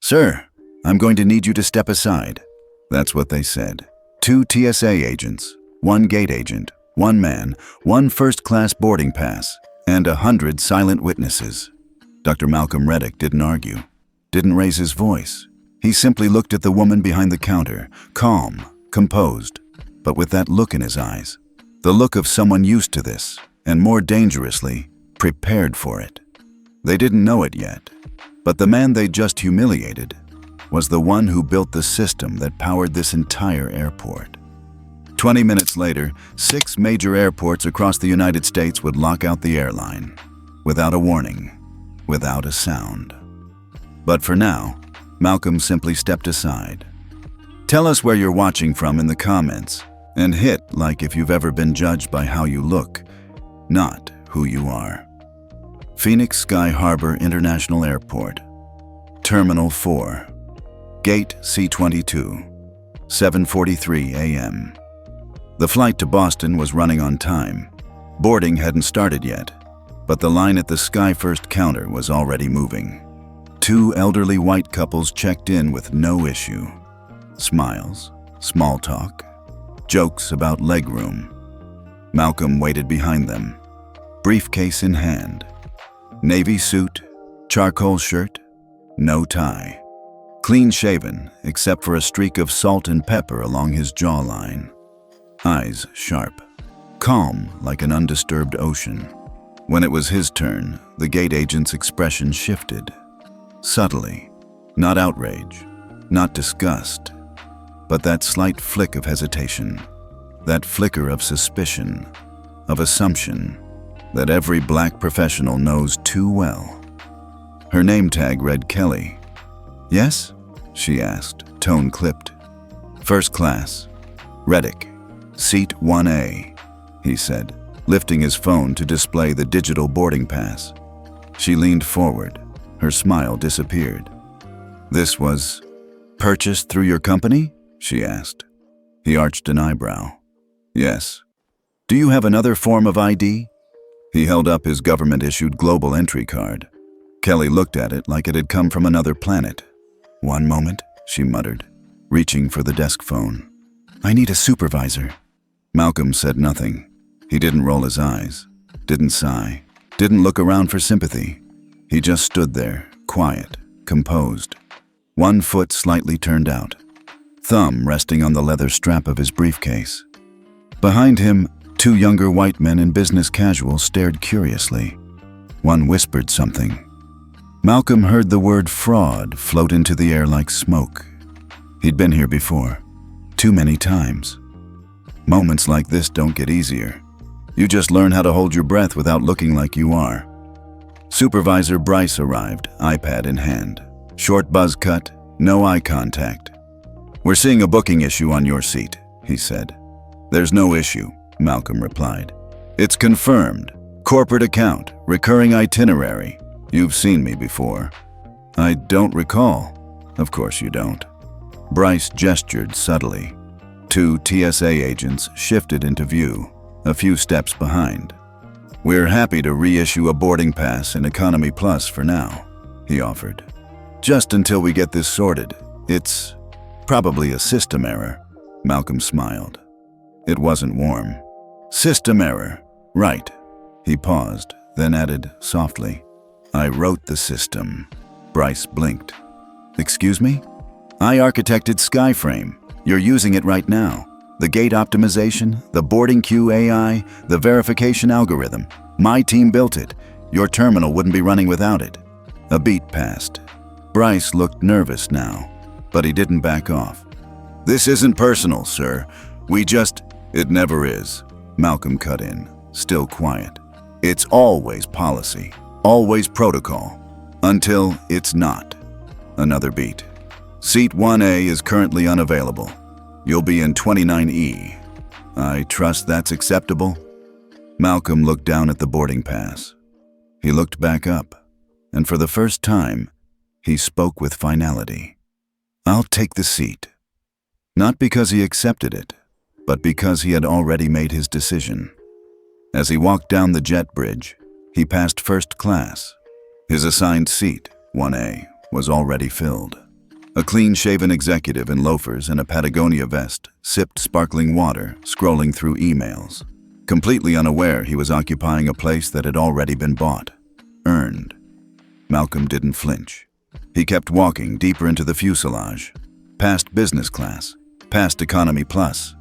"Sir, I'm going to need you to step aside." That's what they said. 2 TSA agents, 1 gate agent, 1 man, 1 first-class boarding pass, and 100 silent witnesses. Dr. Malcolm Reddick didn't argue, didn't raise his voice. He simply looked at the woman behind the counter, calm, composed, but with that look in his eyes. The look of someone used to this, and more dangerously, prepared for it. They didn't know it yet, but the man they just humiliated was the one who built the system that powered this entire airport. 20 minutes later, 6 major airports across the United States would lock out the airline, without a warning, without a sound. But for now, Malcolm simply stepped aside. Tell us where you're watching from in the comments, and hit like if you've ever been judged by how you look, not who you are. Phoenix Sky Harbor International Airport, Terminal 4, Gate C-22, 7:43 a.m. The flight to Boston was running on time. Boarding hadn't started yet, but the line at the Sky First counter was already moving. 2 elderly white couples checked in with no issue. Smiles, small talk, jokes about legroom. Malcolm waited behind them, briefcase in hand. Navy suit, charcoal shirt, no tie. Clean-shaven, except for a streak of salt and pepper along his jawline. Eyes sharp, calm like an undisturbed ocean. When it was his turn, the gate agent's expression shifted. Subtly, not outrage, not disgust, but that slight flick of hesitation, that flicker of suspicion, of assumption, that every black professional knows too well. Her name tag read Kelly. "Yes?" she asked, tone clipped. "First class. Reddick. Seat 1A, he said, lifting his phone to display the digital boarding pass. She leaned forward. Her smile disappeared. "This was purchased through your company?" she asked. He arched an eyebrow. "Yes." "Do you have another form of ID?" He held up his government-issued global entry card. Kelly looked at it like it had come from another planet. "One moment," she muttered, reaching for the desk phone. "I need a supervisor." Malcolm said nothing. He didn't roll his eyes, didn't sigh, didn't look around for sympathy. He just stood there, quiet, composed, 1 foot slightly turned out, thumb resting on the leather strap of his briefcase. Behind him, 2 younger white men in business casual stared curiously. One whispered something. Malcolm heard the word fraud float into the air like smoke. He'd been here before, too many times. Moments like this don't get easier. You just learn how to hold your breath without looking like you are. Supervisor Bryce arrived, iPad in hand. Short buzz cut, no eye contact. "We're seeing a booking issue on your seat," he said. "There's no issue," Malcolm replied. "It's confirmed. Corporate account, recurring itinerary. You've seen me before." "I don't recall." "Of course you don't." Bryce gestured subtly. 2 TSA agents shifted into view, a few steps behind. "We're happy to reissue a boarding pass in Economy Plus for now," he offered. "Just until we get this sorted. It's probably a system error." Malcolm smiled. It wasn't warm. "System error, right." He paused, then added softly, "I wrote the system." Bryce blinked. "Excuse me?" "I architected SkyFrame. You're using it right now. The gate optimization, the boarding queue AI, the verification algorithm. My team built it. Your terminal wouldn't be running without it." A beat passed. Bryce looked nervous now, but he didn't back off. "This isn't personal, sir. It never is," Malcolm cut in, still quiet. "It's always policy, always protocol, until it's not." Another beat. "Seat 1A is currently unavailable. You'll be in 29E. I trust that's acceptable?" Malcolm looked down at the boarding pass. He looked back up, and for the first time, he spoke with finality. "I'll take the seat." Not because he accepted it, but because he had already made his decision. As he walked down the jet bridge, he passed first class. His assigned seat, 1A, was already filled. A clean-shaven executive in loafers and a Patagonia vest sipped sparkling water, scrolling through emails. Completely unaware he was occupying a place that had already been bought, earned. Malcolm didn't flinch. He kept walking deeper into the fuselage, past business class, past economy plus,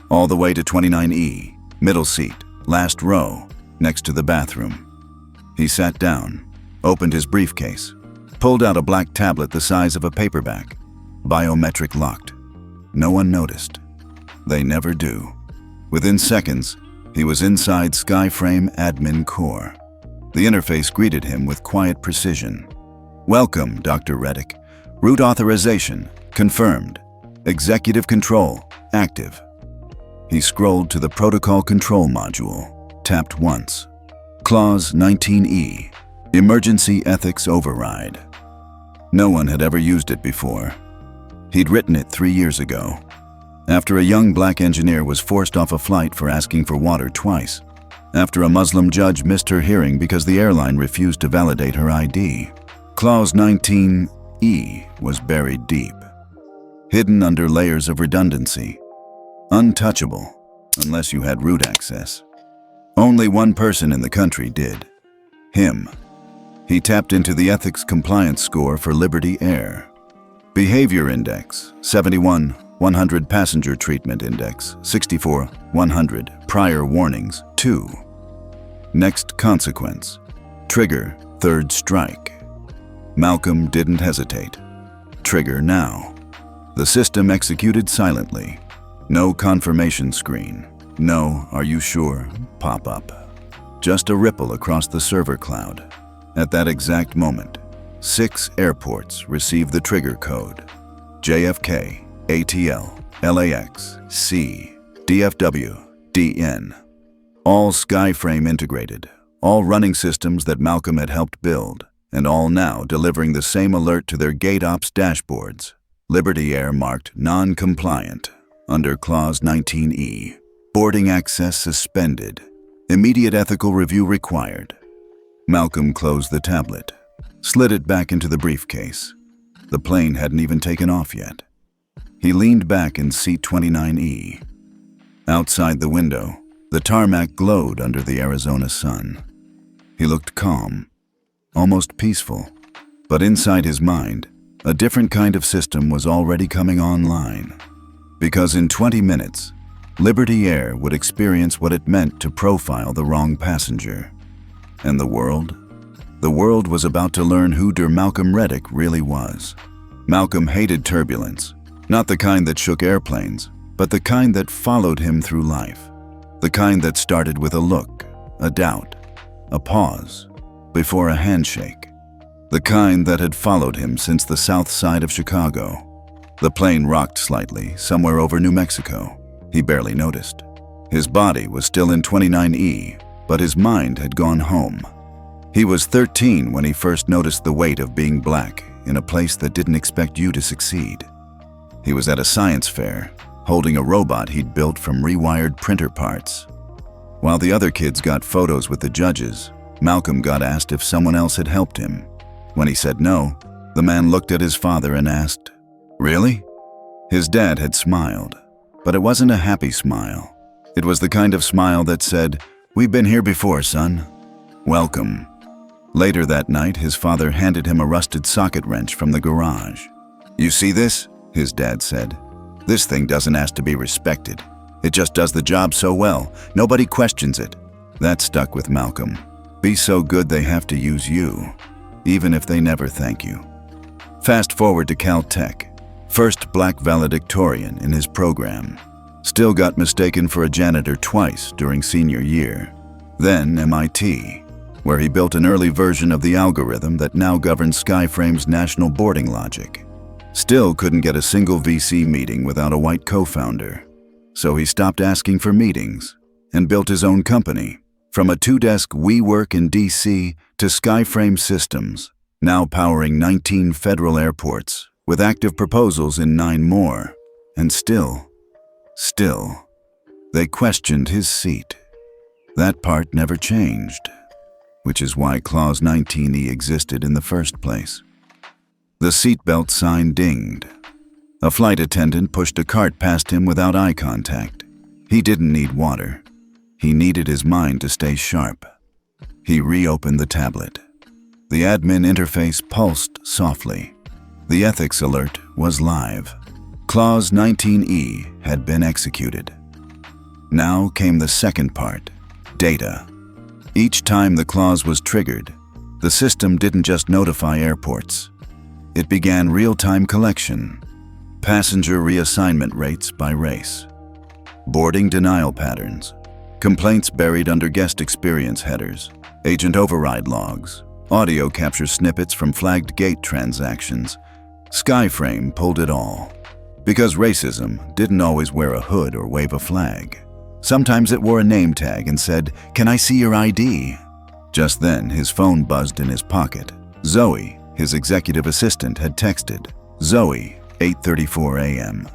all the way to 29E, middle seat, last row, next to the bathroom. He sat down, opened his briefcase, pulled out a black tablet the size of a paperback, biometric locked. No one noticed. They never do. Within seconds, he was inside SkyFrame admin core. The interface greeted him with quiet precision. Welcome, Dr. Reddick. Root authorization, confirmed. Executive control, active. He scrolled to the protocol control module, tapped once. Clause 19E, emergency ethics override. No one had ever used it before. He'd written it 3 years ago, after a young black engineer was forced off a flight for asking for water twice, after a Muslim judge missed her hearing because the airline refused to validate her ID. Clause 19E was buried deep, hidden under layers of redundancy, untouchable unless you had root access. Only one person in the country did. Him. He tapped into the ethics compliance score for Liberty Air. Behavior index, 71, 100 passenger treatment index, 64, 100 prior warnings, 2. Next consequence, trigger, third strike. Malcolm didn't hesitate. Trigger now. The system executed silently. No confirmation screen. No, are you sure? Pop-up. Just a ripple across the server cloud. At that exact moment, 6 airports received the trigger code. JFK, ATL, LAX, C, DFW, DN. All SkyFrame integrated, all running systems that Malcolm had helped build, and all now delivering the same alert to their gate ops dashboards. Liberty Air marked non-compliant under Clause 19E. Boarding access suspended. Immediate ethical review required. Malcolm closed the tablet, slid it back into the briefcase. The plane hadn't even taken off yet. He leaned back in seat 29E. Outside the window, the tarmac glowed under the Arizona sun. He looked calm, almost peaceful, but inside his mind, a different kind of system was already coming online. Because in 20 minutes, Liberty Air would experience what it meant to profile the wrong passenger. And the world? The world was about to learn who Malcolm Reddick really was. Malcolm hated turbulence, not the kind that shook airplanes, but the kind that followed him through life. The kind that started with a look, a doubt, a pause, before a handshake. The kind that had followed him since the south side of Chicago. The plane rocked slightly, somewhere over New Mexico. He barely noticed. His body was still in 29E, but his mind had gone home. He was 13 when he first noticed the weight of being black in a place that didn't expect you to succeed. He was at a science fair, holding a robot he'd built from rewired printer parts. While the other kids got photos with the judges, Malcolm got asked if someone else had helped him. When he said no, the man looked at his father and asked, "Really?" His dad had smiled, but it wasn't a happy smile. It was the kind of smile that said, "We've been here before, son. Welcome." Later that night, his father handed him a rusted socket wrench from the garage. "You see this?" his dad said. "This thing doesn't ask to be respected. It just does the job so well, nobody questions it." That stuck with Malcolm. Be so good they have to use you, even if they never thank you. Fast forward to Caltech. First black valedictorian in his program. Still got mistaken for a janitor twice during senior year. Then MIT, where he built an early version of the algorithm that now governs SkyFrame's national boarding logic. Still couldn't get a single VC meeting without a white co-founder. So he stopped asking for meetings and built his own company. From a 2-desk WeWork in DC to SkyFrame Systems, now powering 19 federal airports with active proposals in 9 more. And still, they questioned his seat. That part never changed, which is why Clause 19E existed in the first place. The seatbelt sign dinged. A flight attendant pushed a cart past him without eye contact. He didn't need water. He needed his mind to stay sharp. He reopened the tablet. The admin interface pulsed softly. The ethics alert was live. Clause 19E had been executed. Now came the second part, data. Each time the clause was triggered, the system didn't just notify airports. It began real-time collection, passenger reassignment rates by race, boarding denial patterns, complaints buried under guest experience headers, agent override logs, audio capture snippets from flagged gate transactions. SkyFrame pulled it all. Because racism didn't always wear a hood or wave a flag. Sometimes it wore a name tag and said, "Can I see your ID?" Just then, his phone buzzed in his pocket. Zoe, his executive assistant, had texted. Zoe, 8:34 a.m.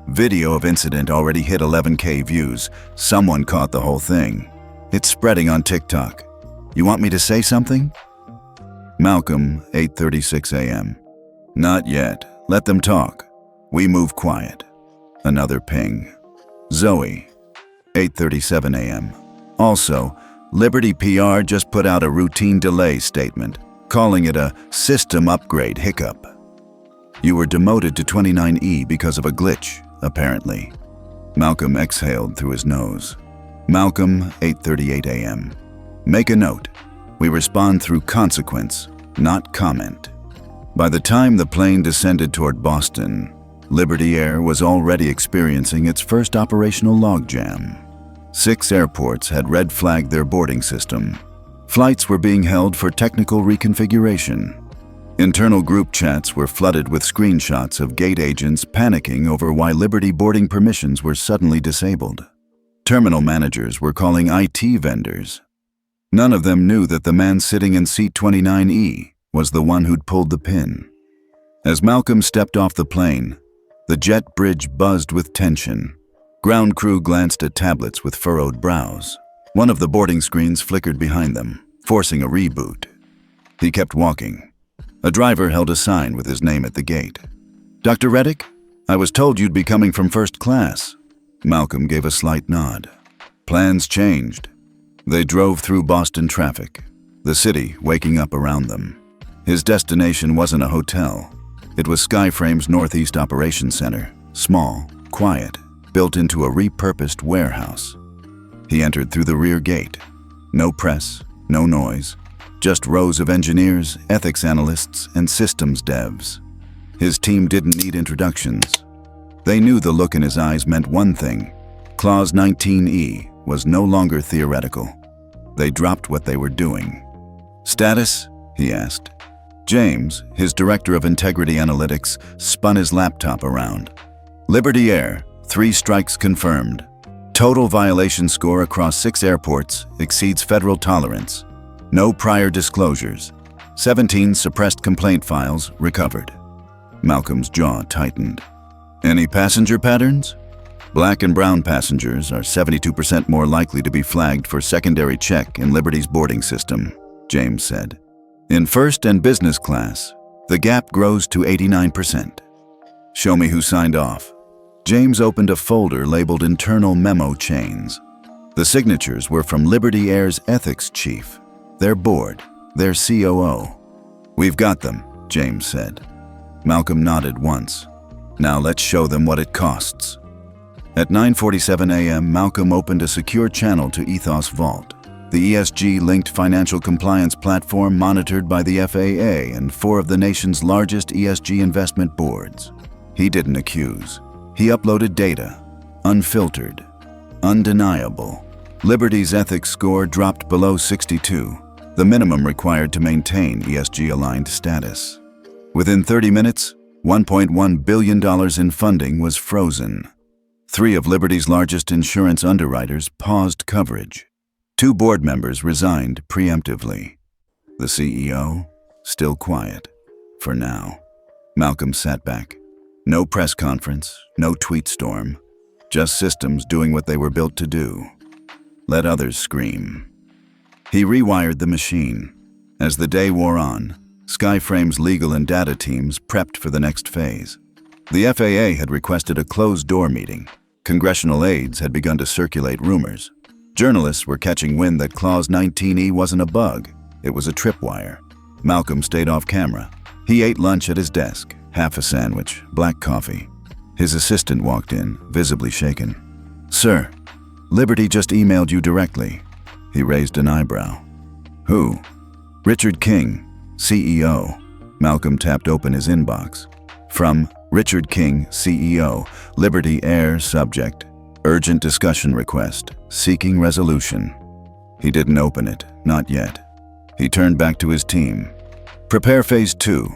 Video of incident already hit 11K views. Someone caught the whole thing. It's spreading on TikTok. You want me to say something? Malcolm, 8:36 a.m. Not yet. Let them talk. We move quiet. Another ping. Zoe, 8:37 a.m. Also, Liberty PR just put out a routine delay statement, calling it a system upgrade hiccup. You were demoted to 29E because of a glitch, apparently. Malcolm exhaled through his nose. Malcolm, 8:38 a.m. Make a note. We respond through consequence, not comment. By the time the plane descended toward Boston, Liberty Air was already experiencing its first operational logjam. 6 airports had red flagged their boarding system. Flights were being held for technical reconfiguration. Internal group chats were flooded with screenshots of gate agents panicking over why Liberty boarding permissions were suddenly disabled. Terminal managers were calling IT vendors. None of them knew that the man sitting in seat 29E was the one who'd pulled the pin. As Malcolm stepped off the plane, the jet bridge buzzed with tension. Ground crew glanced at tablets with furrowed brows. One of the boarding screens flickered behind them, forcing a reboot. He kept walking. A driver held a sign with his name at the gate. "Dr. Reddick, I was told you'd be coming from first class." Malcolm gave a slight nod. Plans changed. They drove through Boston traffic, the city waking up around them. His destination wasn't a hotel. It was SkyFrame's Northeast Operations Center, small, quiet, built into a repurposed warehouse. He entered through the rear gate. No press, no noise, just rows of engineers, ethics analysts, and systems devs. His team didn't need introductions. They knew the look in his eyes meant one thing. Clause 19E was no longer theoretical. They dropped what they were doing. "Status?" he asked. James, his director of integrity analytics, spun his laptop around. "Liberty Air, 3 strikes confirmed. Total violation score across 6 airports exceeds federal tolerance. No prior disclosures. 17 suppressed complaint files recovered." Malcolm's jaw tightened. "Any passenger patterns?" "Black and brown passengers are 72% more likely to be flagged for secondary check in Liberty's boarding system," James said. "In first and business class, the gap grows to 89%. "Show me who signed off." James opened a folder labeled Internal Memo Chains. The signatures were from Liberty Air's ethics chief, their board, their COO. "We've got them," James said. Malcolm nodded once. "Now let's show them what it costs." At 9:47 a.m., Malcolm opened a secure channel to Ethos Vault, the ESG-linked financial compliance platform monitored by the FAA and 4 of the nation's largest ESG investment boards. He didn't accuse. He uploaded data, unfiltered, undeniable. Liberty's ethics score dropped below 62, the minimum required to maintain ESG-aligned status. Within 30 minutes, $1.1 billion in funding was frozen. 3 of Liberty's largest insurance underwriters paused coverage. 2 board members resigned preemptively. The CEO, still quiet, for now. Malcolm sat back. No press conference, no tweet storm, just systems doing what they were built to do. Let others scream. He rewired the machine. As the day wore on, SkyFrame's legal and data teams prepped for the next phase. The FAA had requested a closed-door meeting. Congressional aides had begun to circulate rumors. Journalists were catching wind that Clause 19E wasn't a bug, it was a tripwire. Malcolm stayed off camera. He ate lunch at his desk, half a sandwich, black coffee. His assistant walked in, visibly shaken. "Sir, Liberty just emailed you directly." He raised an eyebrow. "Who?" "Richard King, CEO." Malcolm tapped open his inbox. From Richard King, CEO, Liberty Air subject, urgent discussion request, seeking resolution. He didn't open it, not yet. He turned back to his team. "Prepare Phase 2.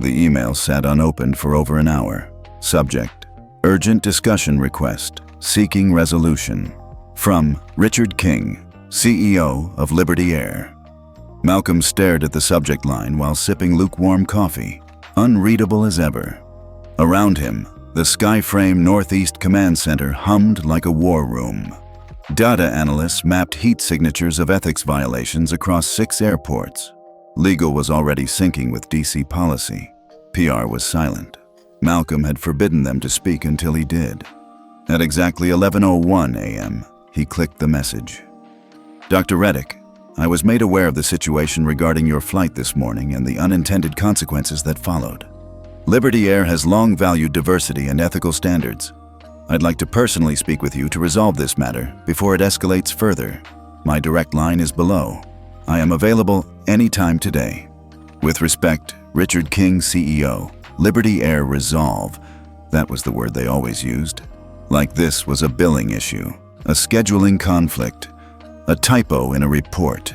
The email sat unopened for over an hour. Subject, urgent discussion request, seeking resolution. From Richard King, CEO of Liberty Air. Malcolm stared at the subject line while sipping lukewarm coffee, unreadable as ever. Around him, the SkyFrame Northeast Command Center hummed like a war room. Data analysts mapped heat signatures of ethics violations across 6 airports. Legal was already syncing with DC policy. PR was silent. Malcolm had forbidden them to speak until he did. At exactly 11:01 a.m., he clicked the message. "Dr. Reddick, I was made aware of the situation regarding your flight this morning and the unintended consequences that followed. Liberty Air has long valued diversity and ethical standards. I'd like to personally speak with you to resolve this matter before it escalates further. My direct line is below. I am available anytime today. With respect, Richard King, CEO, Liberty Air Resolve." That was the word they always used. Like this was a billing issue, a scheduling conflict, a typo in a report.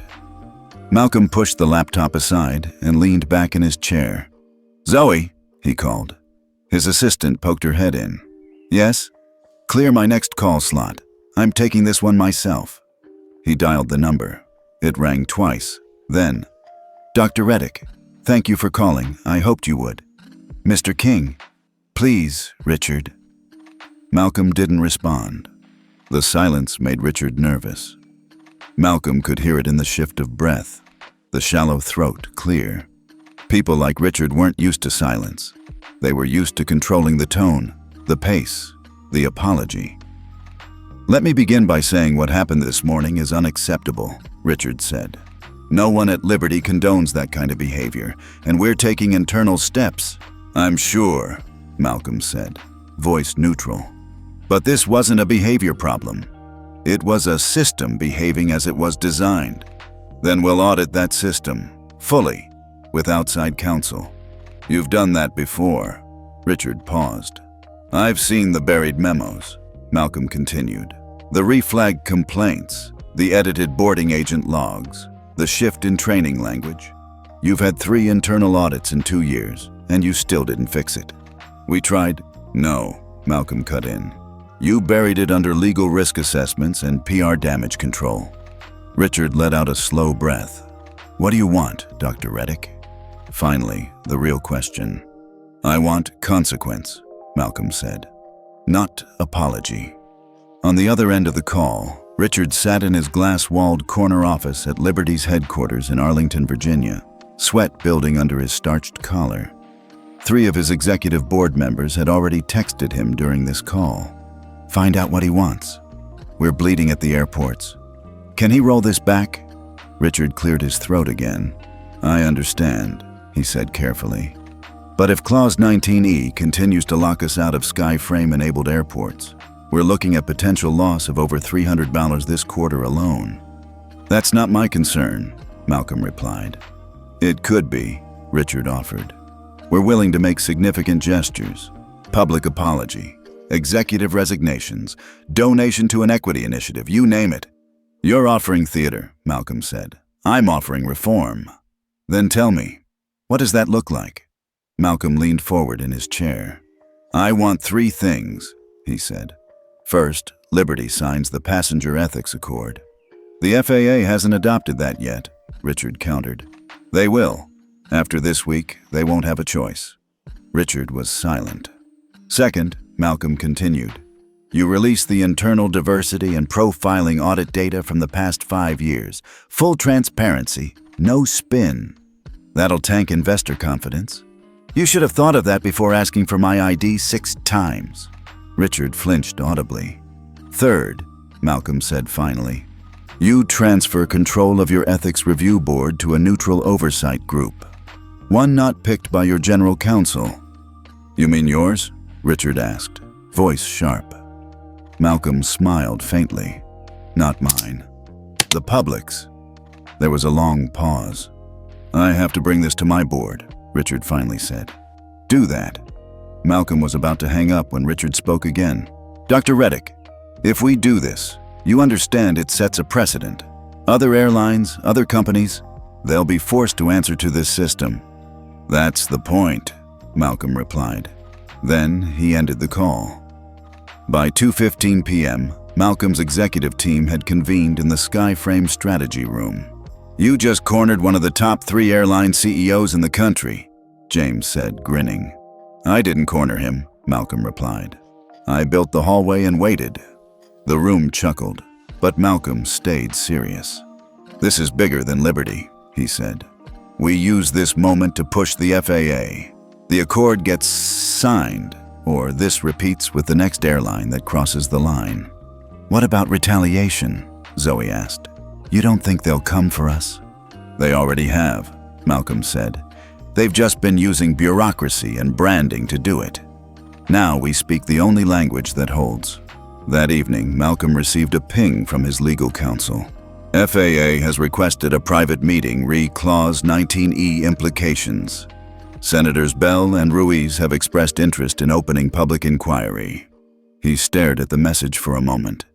Malcolm pushed the laptop aside and leaned back in his chair. "Zoe," he called. His assistant poked her head in. "Yes? Clear my next call slot. I'm taking this one myself." He dialed the number. It rang twice. Then, "Dr. Reddick, thank you for calling. I hoped you would." "Mr. King." "Please, Richard." Malcolm didn't respond. The silence made Richard nervous. Malcolm could hear it in the shift of breath, the shallow throat clear. People like Richard weren't used to silence. They were used to controlling the tone, the pace, the apology. "Let me begin by saying what happened this morning is unacceptable," Richard said. "No one at Liberty condones that kind of behavior, and we're taking internal steps." "I'm sure," Malcolm said, voice neutral. "But this wasn't a behavior problem. It was a system behaving as it was designed. Then we'll audit that system, fully, with outside counsel." "You've done that before." Richard paused. "I've seen the buried memos," Malcolm continued. "The reflagged complaints, the edited boarding agent logs, the shift in training language. You've had 3 internal audits in 2 years, and you still didn't fix it." "We tried." "No," Malcolm cut in. "You buried it under legal risk assessments and PR damage control." Richard let out a slow breath. "What do you want, Dr. Reddick?" Finally, the real question. "I want consequence," Malcolm said. "Not apology." On the other end of the call, Richard sat in his glass-walled corner office at Liberty's headquarters in Arlington, Virginia, sweat building under his starched collar. 3 of his executive board members had already texted him during this call. "Find out what he wants. We're bleeding at the airports. Can he roll this back?" Richard cleared his throat again. "I understand," he said carefully. "But if Clause 19E continues to lock us out of SkyFrame-enabled airports, we're looking at potential loss of over $300 this quarter alone." "That's not my concern," Malcolm replied. "It could be," Richard offered. "We're willing to make significant gestures, public apology, executive resignations, donation to an equity initiative, you name it." "You're offering theater," Malcolm said. "I'm offering reform." "Then tell me, what does that look like?" Malcolm leaned forward in his chair. "I want 3 things," he said. "First, Liberty signs the Passenger Ethics Accord." "The FAA hasn't adopted that yet," Richard countered. "They will. After this week, they won't have a choice." Richard was silent. "Second," Malcolm continued, "you release the internal diversity and profiling audit data from the past 5 years. Full transparency, no spin." That'll tank investor confidence. You should have thought of that before asking for my ID 6 times. Richard flinched audibly. Third, Malcolm said finally, you transfer control of your ethics review board to a neutral oversight group. One not picked by your general counsel. You mean yours? Richard asked, voice sharp. Malcolm smiled faintly. Not mine. The public's. There was a long pause. I have to bring this to my board, Richard finally said. Do that. Malcolm was about to hang up when Richard spoke again. Dr. Reddick, if we do this, you understand it sets a precedent. Other airlines, other companies, they'll be forced to answer to this system. That's the point, Malcolm replied. Then he ended the call. By 2:15 p.m., Malcolm's executive team had convened in the SkyFrame strategy room. You just cornered one of the top 3 airline CEOs in the country, James said, grinning. I didn't corner him, Malcolm replied. I built the hallway and waited. The room chuckled, but Malcolm stayed serious. This is bigger than Liberty, he said. We use this moment to push the FAA. The accord gets signed, or this repeats with the next airline that crosses the line. What about retaliation? Zoe asked. You don't think they'll come for us? They already have, Malcolm said. They've just been using bureaucracy and branding to do it. Now we speak the only language that holds. That evening, Malcolm received a ping from his legal counsel. FAA has requested a private meeting re Clause 19E implications. Senators Bell and Ruiz have expressed interest in opening public inquiry. He stared at the message for a moment.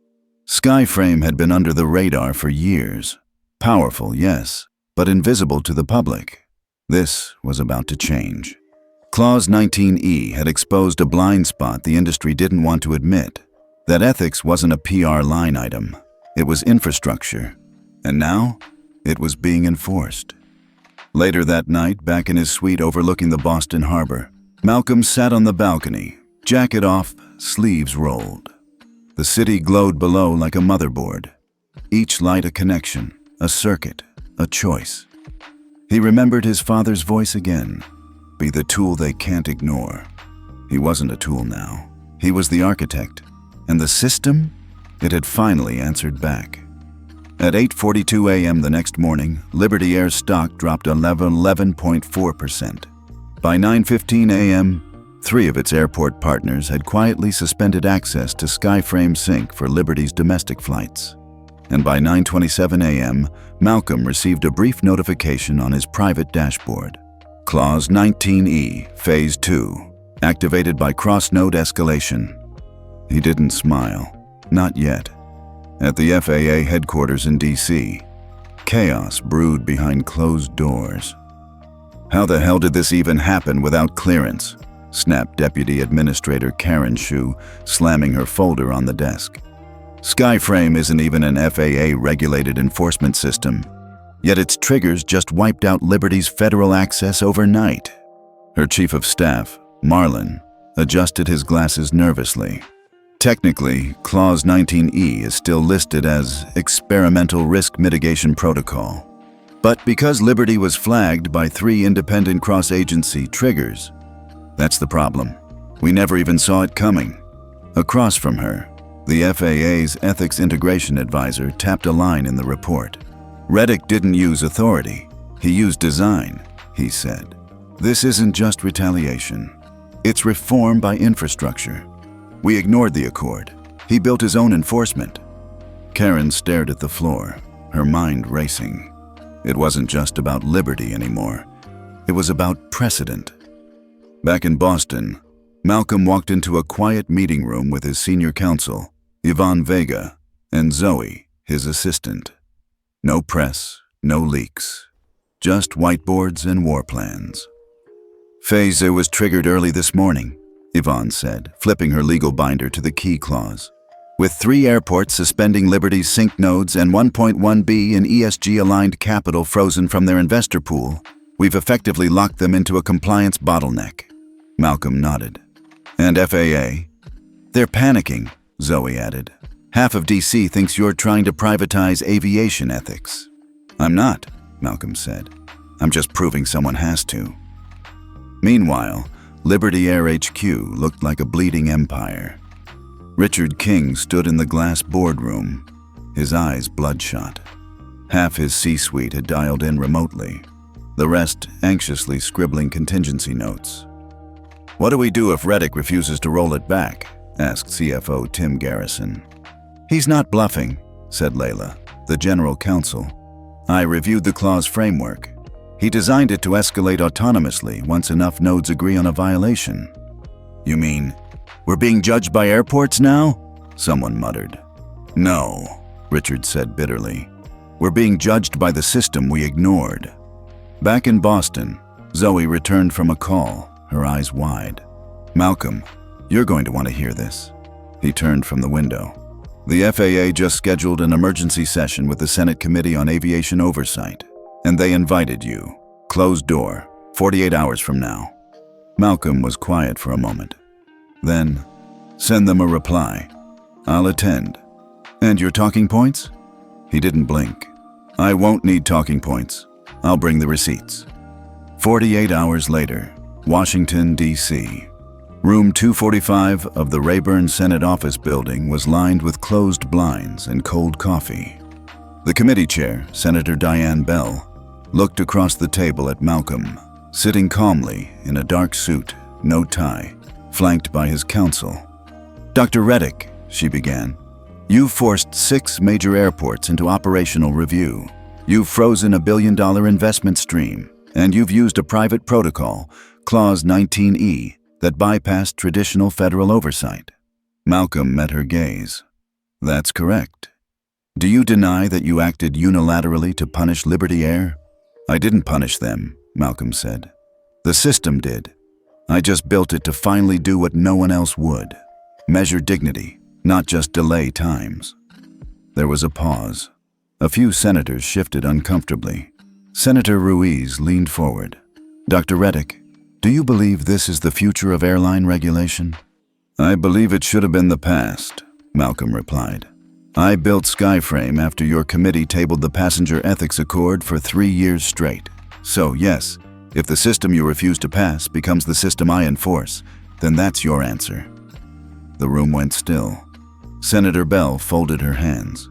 SkyFrame had been under the radar for years. Powerful, yes, but invisible to the public. This was about to change. Clause 19E had exposed a blind spot the industry didn't want to admit. That ethics wasn't a PR line item. It was infrastructure. And now, it was being enforced. Later that night, back in his suite overlooking the Boston harbor, Malcolm sat on the balcony, jacket off, sleeves rolled. The city glowed below like a motherboard. Each light a connection, a circuit, a choice. He remembered his father's voice again. Be the tool they can't ignore. He wasn't a tool now. He was the architect. And the system? It had finally answered back. At 8:42 a.m. the next morning, Liberty Air's stock dropped 11.4%. By 9:15 a.m., 3 of its airport partners had quietly suspended access to SkyFrame Sync for Liberty's domestic flights. And by 9:27 a.m., Malcolm received a brief notification on his private dashboard. Clause 19E, Phase 2, activated by cross-node escalation. He didn't smile. Not yet. At the FAA headquarters in D.C., chaos brewed behind closed doors. How the hell did this even happen without clearance? Snapped Deputy Administrator Karen Shu, slamming her folder on the desk. SkyFrame isn't even an FAA-regulated enforcement system, yet its triggers just wiped out Liberty's federal access overnight. Her chief of staff, Marlin, adjusted his glasses nervously. Technically, Clause 19E is still listed as Experimental Risk Mitigation Protocol. But because Liberty was flagged by 3 independent cross-agency triggers, that's the problem. We never even saw it coming. Across from her, the FAA's Ethics Integration Advisor tapped a line in the report. Reddick didn't use authority. He used design, he said. This isn't just retaliation. It's reform by infrastructure. We ignored the accord. He built his own enforcement. Karen stared at the floor, her mind racing. It wasn't just about liberty anymore. It was about precedent. Back in Boston, Malcolm walked into a quiet meeting room with his senior counsel, Yvonne Vega, and Zoe, his assistant. No press, no leaks, just whiteboards and war plans. Phase was triggered early this morning, Yvonne said, flipping her legal binder to the key clause. With 3 airports suspending Liberty's sync nodes and 1.1 B in ESG-aligned capital frozen from their investor pool, we've effectively locked them into a compliance bottleneck. Malcolm nodded. And FAA? They're panicking, Zoe added. Half of DC thinks you're trying to privatize aviation ethics. I'm not, Malcolm said. I'm just proving someone has to. Meanwhile, Liberty Air HQ looked like a bleeding empire. Richard King stood in the glass boardroom, his eyes bloodshot. Half his C-suite had dialed in remotely, the rest anxiously scribbling contingency notes. "What do we do if Reddick refuses to roll it back?" asked CFO Tim Garrison. "He's not bluffing," said Layla, the general counsel. "I reviewed the clause framework. He designed it to escalate autonomously once enough nodes agree on a violation." "You mean, we're being judged by airports now?" someone muttered. "No," Richard said bitterly. "We're being judged by the system we ignored." Back in Boston, Zoe returned from a call, her eyes wide. "Malcolm, you're going to want to hear this." He turned from the window. "The FAA just scheduled an emergency session with the Senate Committee on Aviation Oversight, and they invited you. Closed door, 48 hours from now." Malcolm was quiet for a moment. Then, "Send them a reply. I'll attend." "And your talking points?" He didn't blink. "I won't need talking points. I'll bring the receipts." 48 hours later, Washington, D.C. Room 245 of the Rayburn Senate Office Building was lined with closed blinds and cold coffee. The committee chair, Senator Diane Bell, looked across the table at Malcolm, sitting calmly in a dark suit, no tie, flanked by his counsel. "Dr. Reddick," she began, "you've forced 6 major airports into operational review. You've frozen a billion-dollar investment stream, and you've used a private protocol, Clause 19E, that bypassed traditional federal oversight." Malcolm met her gaze. "That's correct. Do you deny that you acted unilaterally to punish Liberty Air?" "I didn't punish them," Malcolm said. "The system did. I just built it to finally do what no one else would. Measure dignity, not just delay times." There was a pause. A few senators shifted uncomfortably. Senator Ruiz leaned forward. "Dr. Reddick, do you believe this is the future of airline regulation?" "I believe it should have been the past," Malcolm replied. "I built SkyFrame after your committee tabled the Passenger Ethics Accord for 3 years straight. So yes, if the system you refuse to pass becomes the system I enforce, then that's your answer." The room went still. Senator Bell folded her hands.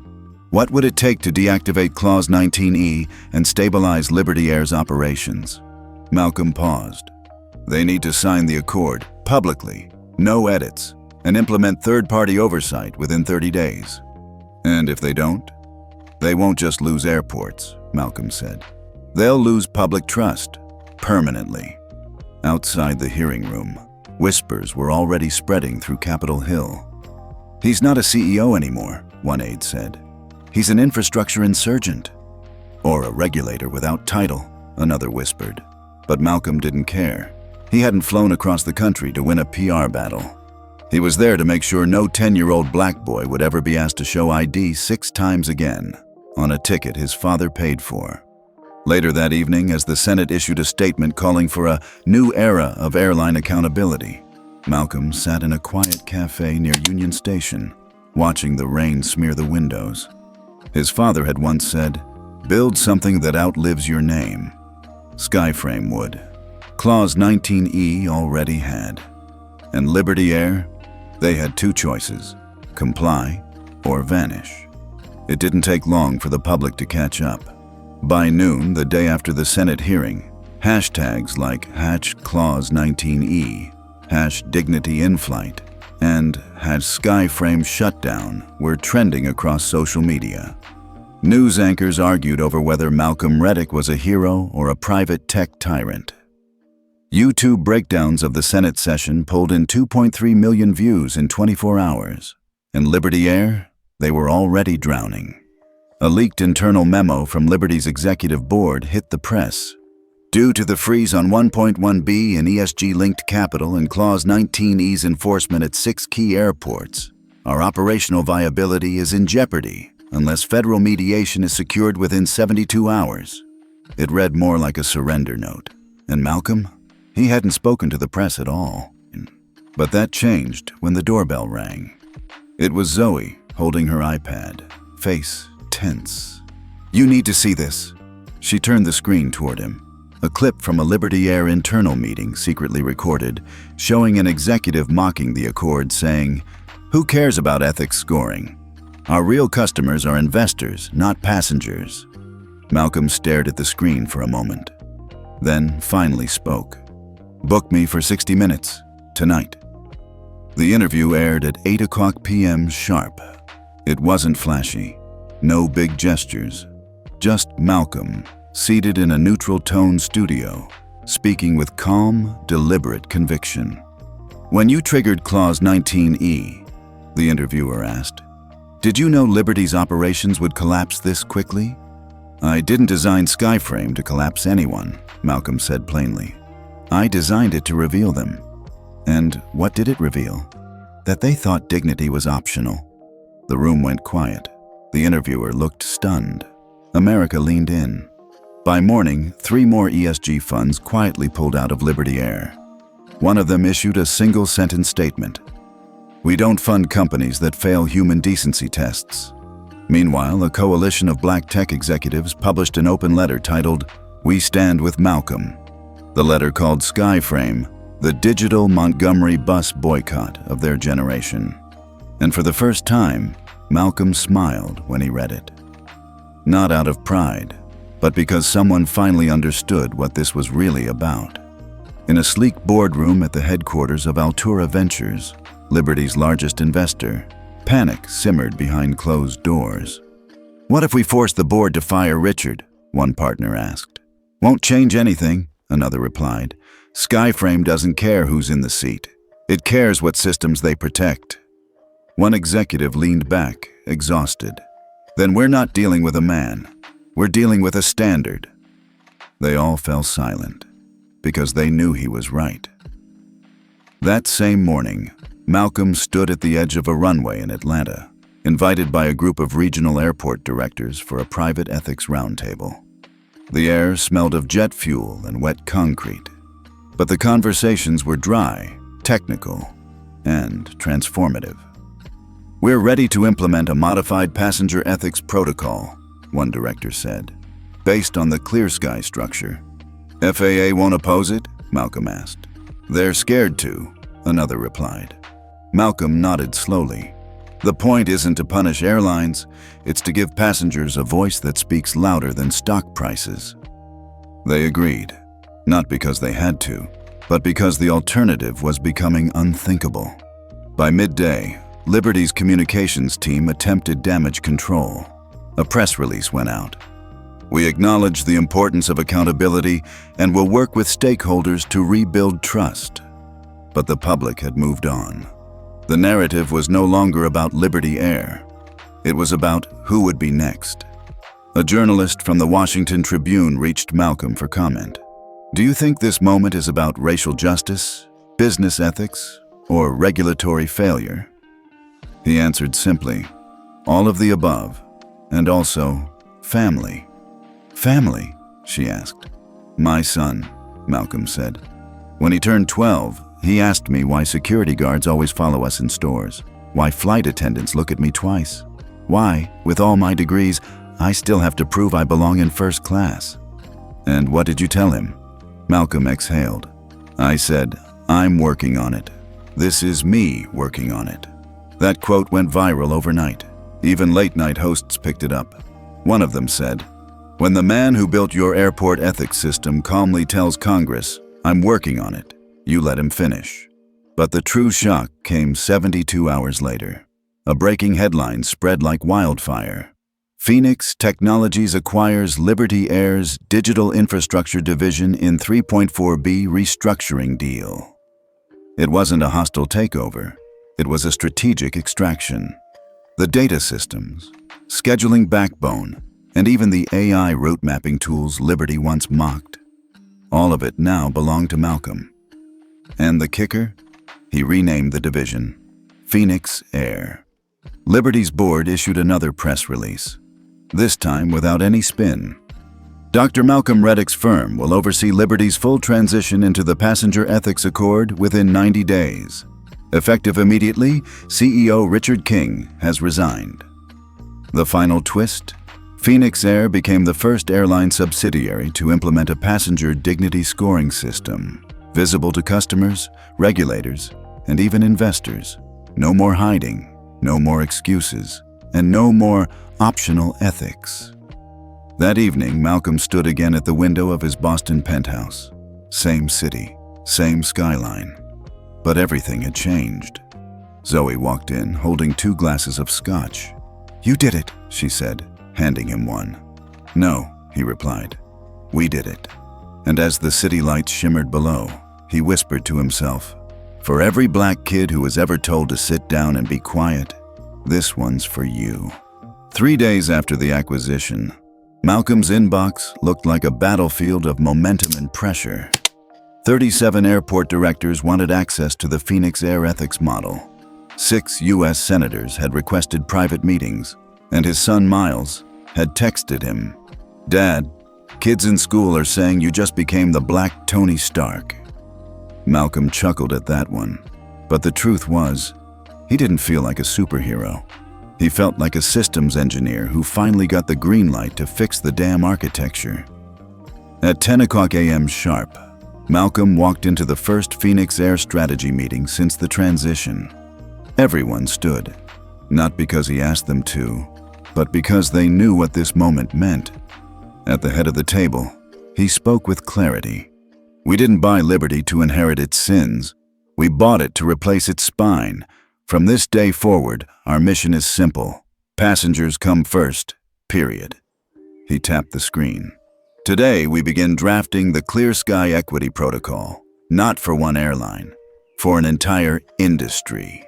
"What would it take to deactivate Clause 19E and stabilize Liberty Air's operations?" Malcolm paused. "They need to sign the accord, publicly, no edits, and implement third-party oversight within 30 days. And if they don't? They won't just lose airports," Malcolm said. "They'll lose public trust, permanently." Outside the hearing room, whispers were already spreading through Capitol Hill. "He's not a CEO anymore," one aide said. "He's an infrastructure insurgent." "Or a regulator without title," another whispered. But Malcolm didn't care. He hadn't flown across the country to win a PR battle. He was there to make sure no 10-year-old black boy would ever be asked to show ID 6 times again, on a ticket his father paid for. Later that evening, as the Senate issued a statement calling for a new era of airline accountability, Malcolm sat in a quiet cafe near Union Station, watching the rain smear the windows. His father had once said, "Build something that outlives your name." SkyFrame would. Clause 19E already had. And Liberty Air? They had 2 choices, comply or vanish. It didn't take long for the public to catch up. By noon, the day after the Senate hearing, hashtags like #Clause 19E, #Dignity in Flight, and #SkyFrame Shutdown were trending across social media. News anchors argued over whether Malcolm Reddick was a hero or a private tech tyrant. YouTube breakdowns of the Senate session pulled in 2.3 million views in 24 hours. And Liberty Air? They were already drowning. A leaked internal memo from Liberty's executive board hit the press. Due to the freeze on 1.1B in ESG-linked capital and Clause 19E's enforcement at 6 key airports, our operational viability is in jeopardy unless federal mediation is secured within 72 hours. It read more like a surrender note. And Malcolm? He hadn't spoken to the press at all. But that changed when the doorbell rang. It was Zoe, holding her iPad, face tense. "You need to see this." She turned the screen toward him. a clip from a Liberty Air internal meeting secretly recorded, showing an executive mocking the accord saying, "Who cares about ethics scoring? Our real customers are investors, not passengers." Malcolm stared at the screen for a moment, then finally spoke. "Book me for 60 minutes, tonight." The interview aired at 8 p.m. sharp. It wasn't flashy, no big gestures, just Malcolm, seated in a neutral-tone studio, speaking with calm, deliberate conviction. "When you triggered Clause 19E," the interviewer asked, "did you know Liberty's operations would collapse this quickly?" "I didn't design SkyFrame to collapse anyone," Malcolm said plainly. "I designed it to reveal them." And what did it reveal? That they thought dignity was optional. The room went quiet. The interviewer looked stunned. America leaned in. By morning, 3 more ESG funds quietly pulled out of Liberty Air. One of them issued a single-sentence statement. "We don't fund companies that fail human decency tests." Meanwhile, a coalition of black tech executives published an open letter titled, "We Stand with Malcolm." The letter called SkyFrame the digital Montgomery bus boycott of their generation. And for the first time, Malcolm smiled when he read it. Not out of pride, but because someone finally understood what this was really about. In a sleek boardroom at the headquarters of Altura Ventures, Liberty's largest investor, panic simmered behind closed doors. "What if we force the board to fire Richard?" one partner asked. "Won't change anything," another replied. "SkyFrame doesn't care who's in the seat. It cares what systems they protect." One executive leaned back, exhausted. "Then we're not dealing with a man. We're dealing with a standard." They all fell silent, because they knew he was right. That same morning, Malcolm stood at the edge of a runway in Atlanta, invited by a group of regional airport directors for a private ethics roundtable. The air smelled of jet fuel and wet concrete, but the conversations were dry, technical, and transformative. "We're ready to implement a modified passenger ethics protocol," one director said, "based on the ClearSky structure." "FAA won't oppose it?" Malcolm asked. "They're scared to," another replied. Malcolm nodded slowly. "The point isn't to punish airlines, it's to give passengers a voice that speaks louder than stock prices." They agreed, not because they had to, but because the alternative was becoming unthinkable. By midday, Liberty's communications team attempted damage control. A press release went out. "We acknowledge the importance of accountability and will work with stakeholders to rebuild trust." But the public had moved on. The narrative was no longer about Liberty Air. It was about who would be next. A journalist from the Washington Tribune reached Malcolm for comment. "Do you think this moment is about racial justice, business ethics, or regulatory failure?" He answered simply, "All of the above, and also family." "Family?" she asked. "My son," Malcolm said. "When he turned 12, he asked me why security guards always follow us in stores, why flight attendants look at me twice, why, with all my degrees, I still have to prove I belong in first class." "And what did you tell him?" Malcolm exhaled. "I said, I'm working on it. This is me working on it." That quote went viral overnight. Even late-night hosts picked it up. One of them said, "When the man who built your airport ethics system calmly tells Congress, 'I'm working on it,' you let him finish." But the true shock came 72 hours later. A breaking headline spread like wildfire. Phoenix Technologies acquires Liberty Air's digital infrastructure division in $3.4 billion restructuring deal. It wasn't a hostile takeover. It was a strategic extraction. The data systems, scheduling backbone, and even the AI route mapping tools Liberty once mocked, all of it now belonged to Malcolm. And the kicker? He renamed the division Phoenix Air. Liberty's board issued another press release, this time without any spin. Dr. Malcolm Reddick's firm will oversee Liberty's full transition into the Passenger Ethics Accord within 90 days. Effective immediately, CEO Richard King has resigned. The final twist? Phoenix Air became the first airline subsidiary to implement a passenger dignity scoring system, visible to customers, regulators, and even investors. No more hiding, no more excuses, and no more optional ethics. That evening, Malcolm stood again at the window of his Boston penthouse. Same city, same skyline. But everything had changed. Zoe walked in, holding 2 glasses of scotch. "You did it," she said, handing him one. "No," he replied. "We did it." And as the city lights shimmered below, he whispered to himself, "For every black kid who was ever told to sit down and be quiet, this one's for you." 3 days after the acquisition, Malcolm's inbox looked like a battlefield of momentum and pressure. 37 airport directors wanted access to the Phoenix Air ethics model. 6 U.S. senators had requested private meetings, and his son Miles had texted him, "Dad, kids in school are saying you just became the Black Tony Stark." Malcolm chuckled at that one, but the truth was, he didn't feel like a superhero. He felt like a systems engineer who finally got the green light to fix the damn architecture. At 10 o'clock a.m. sharp, Malcolm walked into the first Phoenix Air strategy meeting since the transition. Everyone stood, not because he asked them to, but because they knew what this moment meant. At the head of the table, he spoke with clarity. "We didn't buy liberty to inherit its sins. We bought it to replace its spine. From this day forward, our mission is simple. Passengers come first, period." He tapped the screen. "Today, we begin drafting the ClearSky Equity Protocol, not for one airline, for an entire industry."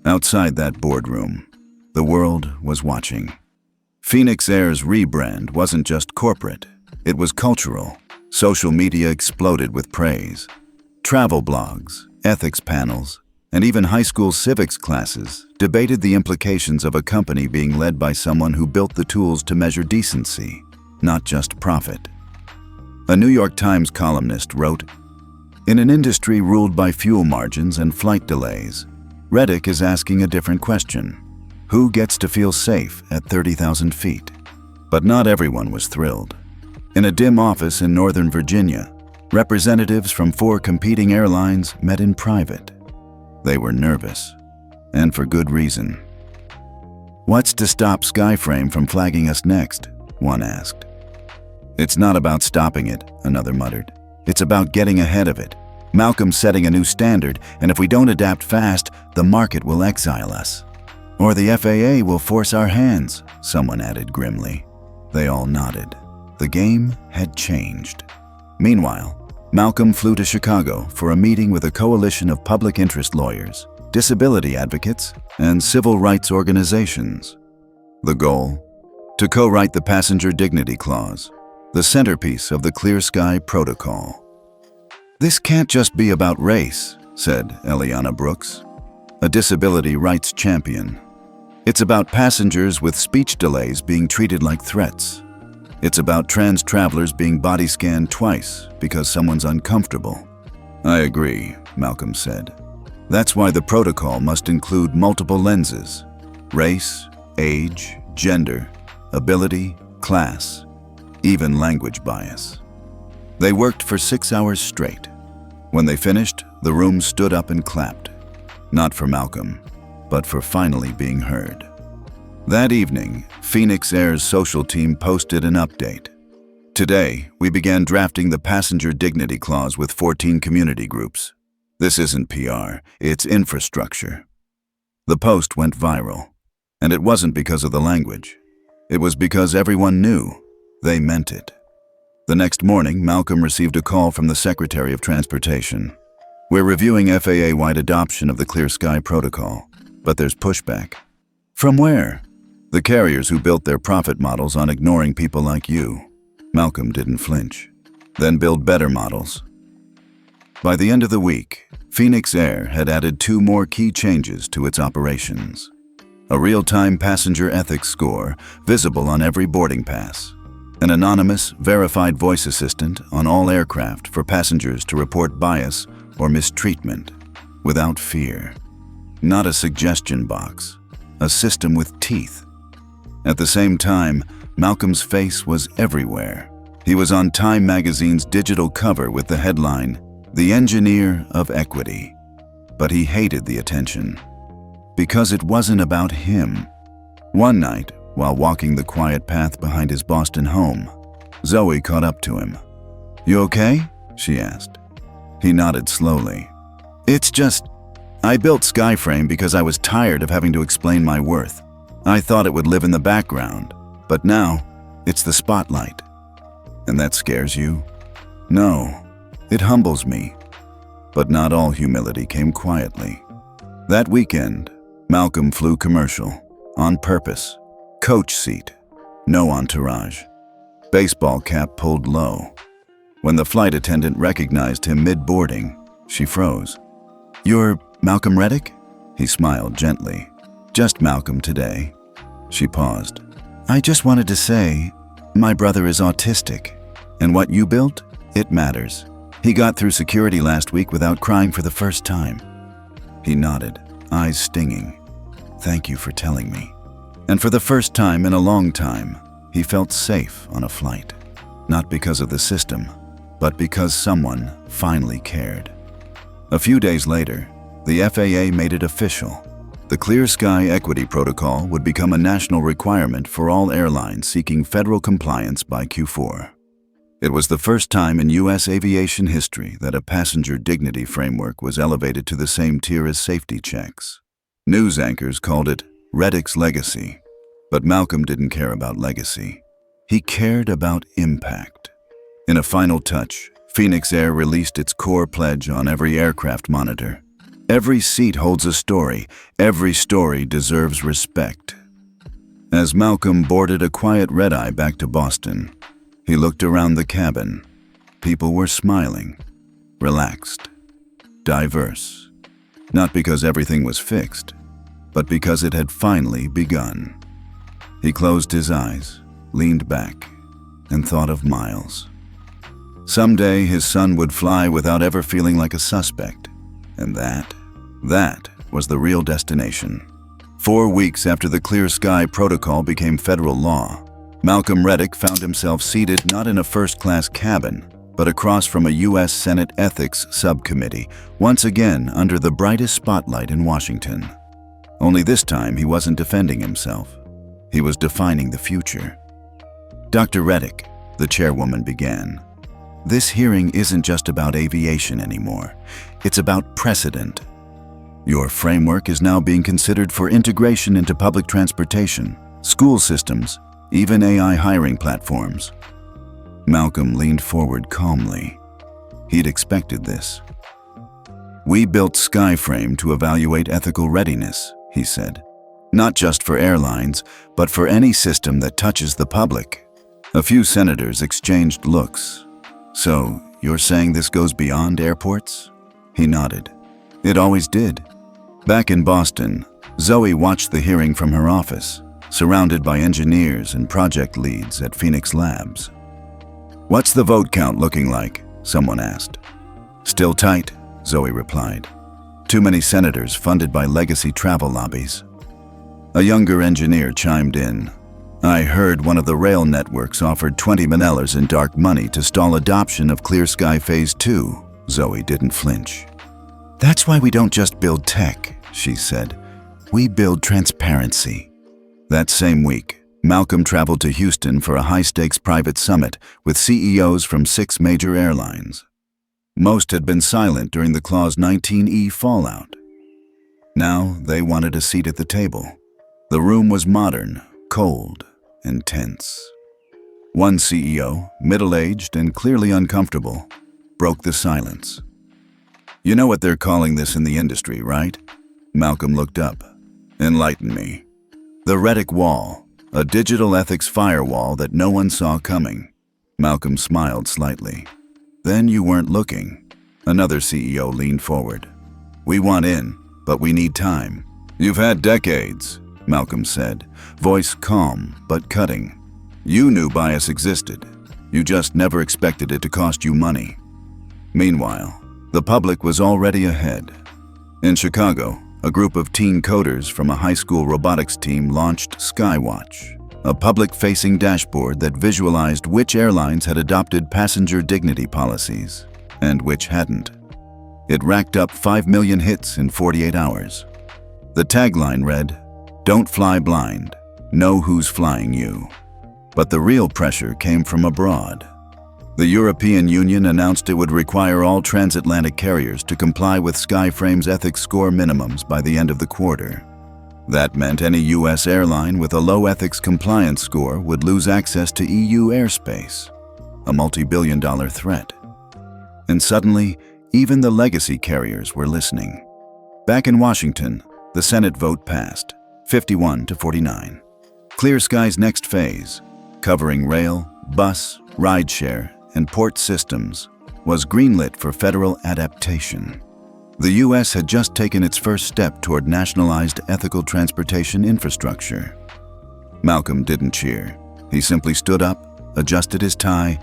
Outside that boardroom, the world was watching. Phoenix Air's rebrand wasn't just corporate, it was cultural. Social media exploded with praise. Travel blogs, ethics panels, and even high school civics classes debated the implications of a company being led by someone who built the tools to measure decency, not just profit. A New York Times columnist wrote, "In an industry ruled by fuel margins and flight delays, Reddick is asking a different question. Who gets to feel safe at 30,000 feet? But not everyone was thrilled. In a dim office in Northern Virginia, representatives from 4 competing airlines met in private. They were nervous, and for good reason. "What's to stop SkyFrame from flagging us next?" one asked. "It's not about stopping it," another muttered. "It's about getting ahead of it. Malcolm's setting a new standard, and if we don't adapt fast, the market will exile us. Or the FAA will force our hands," someone added grimly. They all nodded. The game had changed. Meanwhile, Malcolm flew to Chicago for a meeting with a coalition of public interest lawyers, disability advocates, and civil rights organizations. The goal? To co-write the Passenger Dignity Clause, the centerpiece of the ClearSky Protocol. "This can't just be about race," said Eliana Brooks, a disability rights champion. "It's about passengers with speech delays being treated like threats. It's about trans travelers being body scanned twice because someone's uncomfortable." "I agree," Malcolm said. "That's why the protocol must include multiple lenses: race, age, gender, ability, class, even language bias." They worked for 6 hours straight. When they finished, the room stood up and clapped. Not for Malcolm, but for finally being heard. That evening, Phoenix Air's social team posted an update. "Today, we began drafting the Passenger Dignity Clause with 14 community groups. This isn't PR, it's infrastructure." The post went viral, and it wasn't because of the language. It was because everyone knew they meant it. The next morning, Malcolm received a call from the Secretary of Transportation. "We're reviewing FAA-wide adoption of the ClearSky Protocol, but there's pushback." "From where?" "The carriers who built their profit models on ignoring people like you." Malcolm didn't flinch. "Then build better models." By the end of the week, Phoenix Air had added 2 more key changes to its operations. A real-time passenger ethics score visible on every boarding pass. An anonymous, verified voice assistant on all aircraft for passengers to report bias or mistreatment without fear. Not a suggestion box, a system with teeth. At the same time, Malcolm's face was everywhere. He was on Time magazine's digital cover with the headline, "The Engineer of Equity." But he hated the attention. Because it wasn't about him. One night, while walking the quiet path behind his Boston home, Zoe caught up to him. "You okay?" she asked. He nodded slowly. "It's just, I built SkyFrame because I was tired of having to explain my worth. I thought it would live in the background, but now it's the spotlight." "And that scares you?" "No, it humbles me." But not all humility came quietly. That weekend, Malcolm flew commercial, on purpose, coach seat, no entourage, baseball cap pulled low. When the flight attendant recognized him mid-boarding, she froze. "You're Malcolm Reddick?" He smiled gently. "Just Malcolm today." She paused. "I just wanted to say, my brother is autistic, and what you built, it matters. He got through security last week without crying for the first time." He nodded, eyes stinging. "Thank you for telling me." And for the first time in a long time, he felt safe on a flight. Not because of the system, but because someone finally cared. A few days later, the FAA made it official. The ClearSky Equity Protocol would become a national requirement for all airlines seeking federal compliance by Q4. It was the first time in U.S. aviation history that a passenger dignity framework was elevated to the same tier as safety checks. News anchors called it Reddick's legacy, but Malcolm didn't care about legacy. He cared about impact. In a final touch, Phoenix Air released its core pledge on every aircraft monitor. Every seat holds a story. Every story deserves respect. As Malcolm boarded a quiet red-eye back to Boston, he looked around the cabin. People were smiling, relaxed, diverse. Not because everything was fixed, but because it had finally begun. He closed his eyes, leaned back, and thought of Miles. Someday his son would fly without ever feeling like a suspect, and that was the real destination. 4 weeks after the ClearSky Protocol became federal law, Malcolm Reddick found himself seated not in a first-class cabin, but across from a U.S. Senate Ethics Subcommittee, once again under the brightest spotlight in Washington. Only this time he wasn't defending himself. He was defining the future. "Dr. Reddick," the chairwoman began, "this hearing isn't just about aviation anymore. It's about precedent. Your framework is now being considered for integration into public transportation, school systems, even AI hiring platforms." Malcolm leaned forward calmly. He'd expected this. "We built SkyFrame to evaluate ethical readiness," he said. "Not just for airlines, but for any system that touches the public." A few senators exchanged looks. "So, you're saying this goes beyond airports?" He nodded. "It always did." Back in Boston, Zoe watched the hearing from her office, surrounded by engineers and project leads at Phoenix Labs. "What's the vote count looking like?" someone asked. "Still tight," Zoe replied. "Too many senators funded by legacy travel lobbies." A younger engineer chimed in. "I heard one of the rail networks offered $20 million in dark money to stall adoption of ClearSky Phase 2. Zoe didn't flinch. "That's why we don't just build tech," she said. "We build transparency." That same week, Malcolm traveled to Houston for a high-stakes private summit with CEOs from 6 major airlines. Most had been silent during the Clause 19E fallout. Now they wanted a seat at the table. The room was modern, cold, and tense. One CEO, middle-aged and clearly uncomfortable, broke the silence. "You know what they're calling this in the industry, right?" Malcolm looked up. "Enlighten me." "The Reddick Wall, a digital ethics firewall that no one saw coming." Malcolm smiled slightly. "Then you weren't looking." Another CEO leaned forward. "We want in, but we need time." "You've had decades," Malcolm said, voice calm but cutting. "You knew bias existed. You just never expected it to cost you money." Meanwhile, the public was already ahead. In Chicago, a group of teen coders from a high school robotics team launched Skywatch, a public-facing dashboard that visualized which airlines had adopted passenger dignity policies and which hadn't. It racked up 5 million hits in 48 hours. The tagline read, "Don't fly blind, know who's flying you." But the real pressure came from abroad. The European Union announced it would require all transatlantic carriers to comply with SkyFrame's ethics score minimums by the end of the quarter. That meant any US airline with a low ethics compliance score would lose access to EU airspace, a multi-billion-dollar threat. And suddenly, even the legacy carriers were listening. Back in Washington, the Senate vote passed, 51 to 49. ClearSky's next phase, covering rail, bus, rideshare, and port systems, was greenlit for federal adaptation. The US had just taken its first step toward nationalized ethical transportation infrastructure. Malcolm didn't cheer. He simply stood up, adjusted his tie,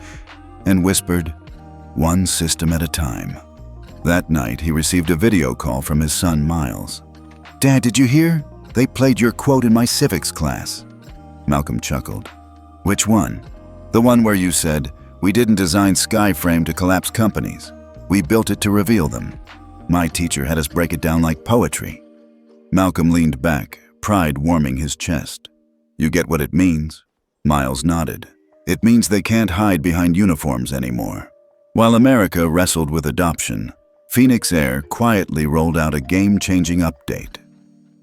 and whispered, "One system at a time." That night, he received a video call from his son, Miles. "Dad, did you hear? They played your quote in my civics class." Malcolm chuckled. "Which one?" "The one where you said, 'We didn't design SkyFrame to collapse companies. We built it to reveal them.' My teacher had us break it down like poetry." Malcolm leaned back, pride warming his chest. "You get what it means?" Miles nodded. "It means they can't hide behind uniforms anymore." While America wrestled with adoption, Phoenix Air quietly rolled out a game-changing update.